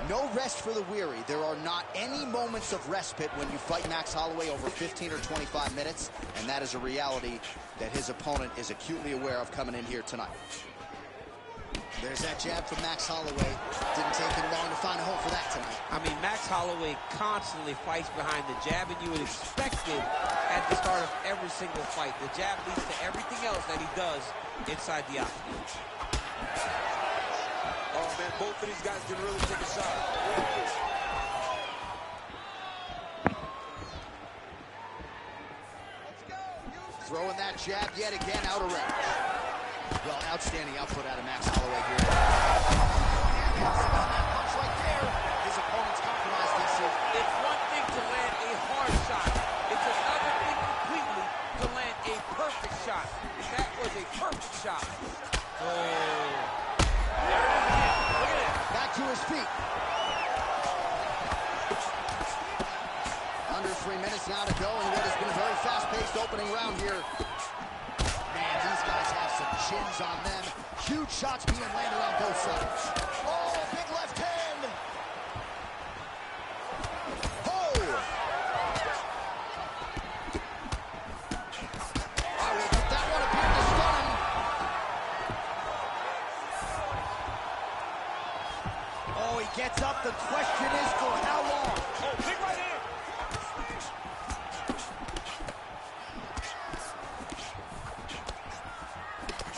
No rest for the weary. There are not any moments of respite when you fight Max Holloway over 15 or 25 minutes, and that is a reality that his opponent is acutely aware of coming in here tonight. There's that jab from Max Holloway. Didn't take him long to find a home for that tonight. I mean, Max Holloway constantly fights behind the jab, and you would expect it at the start of every single fight. The jab leads to everything else that he does inside the octagon. Oh, man, both of these guys can really take a shot. Throwing that jab yet again out of range. Well, outstanding output out of Max Holloway here. That punch right there. His opponent's compromised, DC. It's one thing to land a hard shot. It's another thing completely to land a perfect shot. And that was a perfect shot. Oh. There it is again. Look at it. Back to his feet. Under 3 minutes now to go in what has been a very fast-paced opening round here. Man, these guys have some chins on them. Huge shots being landed on both sides. Oh, big left hand. Oh! I will get that one appeared to stun him. Oh, he gets up. The question is for how long? Oh, big right hand.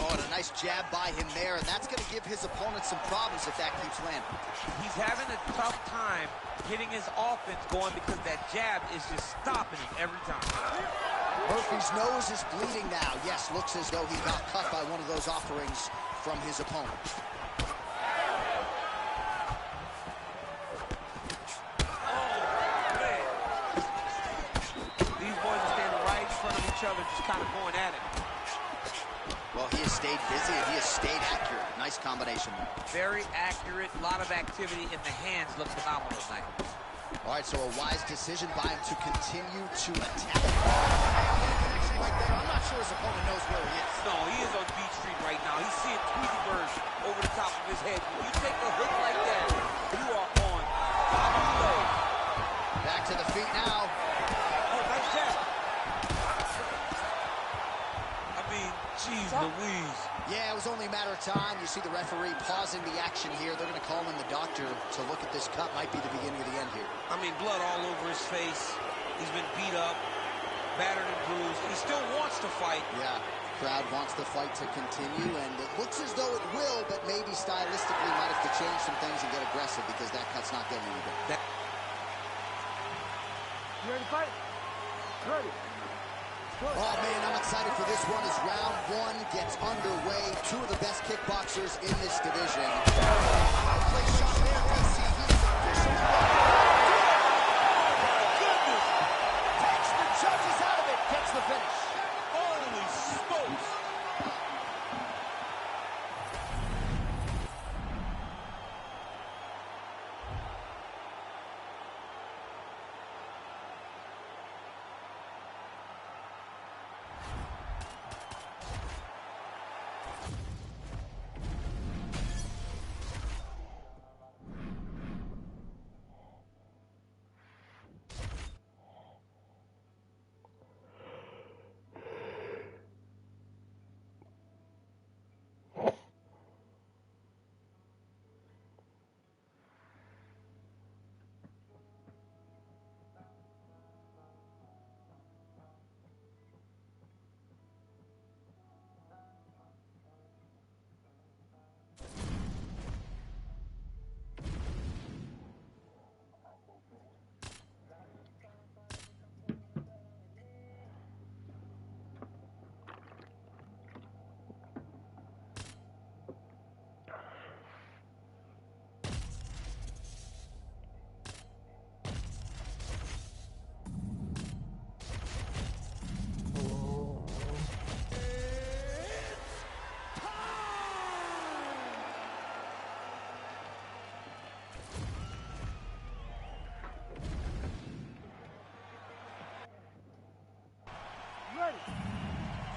Oh, and a nice jab by him there, and that's going to give his opponent some problems if that keeps landing. He's having a tough time getting his offense going because that jab is just stopping him every time. Murphy's nose is bleeding now. Yes, looks as though he got cut by one of those offerings from his opponent. These boys are standing right in front of each other, just kind of going at it. Well, he has stayed busy and he has stayed accurate. Nice combination there. Very accurate, a lot of activity, and the hands look phenomenal tonight. All right, so a wise decision by him to continue to attack. Connection right there. I'm not sure his opponent knows where he is. No, he is on Beach Street right now. He's seeing Tweety Bird over the top of his head. When you take a hook like that, you are on top of the leg. Back to the feet now. Oh, nice jab. I mean, geez Louise. Yeah, it was only a matter of time. You see the referee pausing the action here. They're going to call in the doctor to look at this cut. Might be the beginning of the end here. I mean, blood all over his face. He's been beat up, battered and bruised. He still wants to fight. Yeah, crowd wants the fight to continue, and it looks as though it will, but maybe stylistically might have to change some things and get aggressive because that cut's not getting any better. You ready to fight? Ready. Good. Oh, man, I'm excited for this one as round one gets underway. Two of the best kickboxers in this division. Play shot there, DC. He's officially goodness. Takes the judges out of it. Gets the finish. Holy smokes.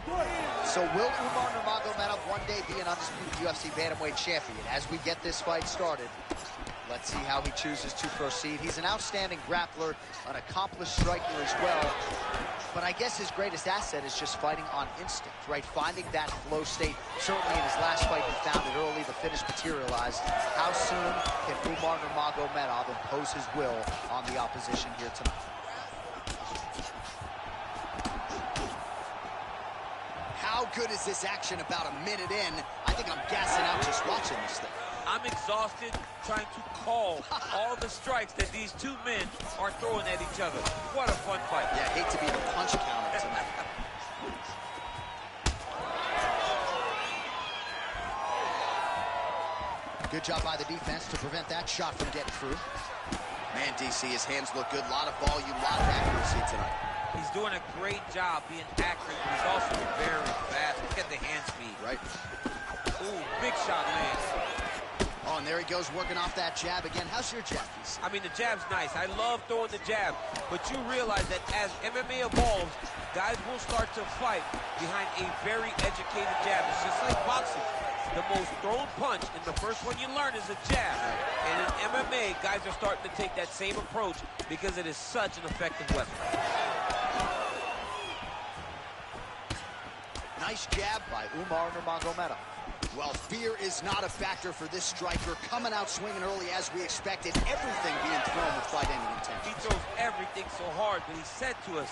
Ready. Good. So will Umar Nurmagomedov one day be an undisputed UFC bantamweight champion? As we get this fight started, let's see how he chooses to proceed. He's an outstanding grappler, an accomplished striker as well. But I guess his greatest asset is just fighting on instinct, right? Finding that flow state. Certainly in his last fight, he found it early. The finish materialized. How soon can Umar Nurmagomedov impose his will on the opposition here tonight? How good is this action about a minute in? I think I'm gassing out just watching this thing. I'm exhausted trying to call all the strikes that these two men are throwing at each other. What a fun fight. Yeah, I hate to be the punch counter tonight. Good job by the defense to prevent that shot from getting through. Man, DC, his hands look good. A lot of volume, a lot of accuracy tonight. He's doing a great job being accurate, but he's also very fast. Look at the hand speed. Right. Ooh, big shot lands. Oh, and there he goes, working off that jab again. How's your jab, DC? I mean, the jab's nice. I love throwing the jab, but you realize that as MMA evolves, guys will start to fight behind a very educated jab. It's just like boxing. The most thrown punch, and the first one you learn is a jab. And in MMA, guys are starting to take that same approach because it is such an effective weapon. Nice jab by Umar Nurmagomedov. Well, fear is not a factor for this striker. Coming out swinging early as we expected. Everything being thrown with fight-ending intent. He throws everything so hard, but he said to us,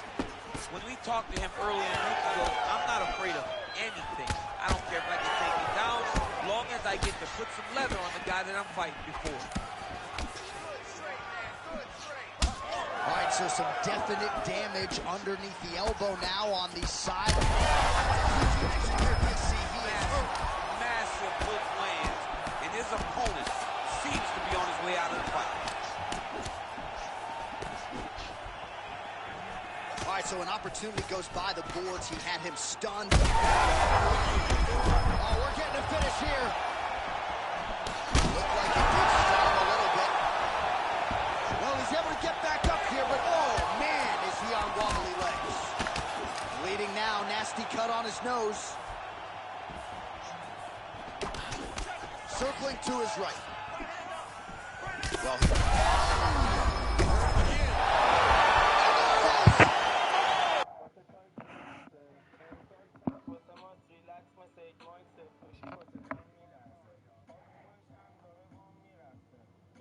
when we talked to him earlier in the week, he goes, I'm not afraid of anything. I don't care if I can take me down, as long as I get to put some leather on the guy that I'm fighting before. All right, so some definite damage underneath the elbow now on the side. Massive hook lands, and his opponent seems to be on his way out of the fight. All right, so an opportunity goes by the boards. He had him stunned. Oh, we're getting a finish here. Looked like he did stun him a little bit. Well, he's able to get back up here, but oh, man, is he on wobbly legs. Bleeding now, nasty cut on his nose. Circling to his right. Well,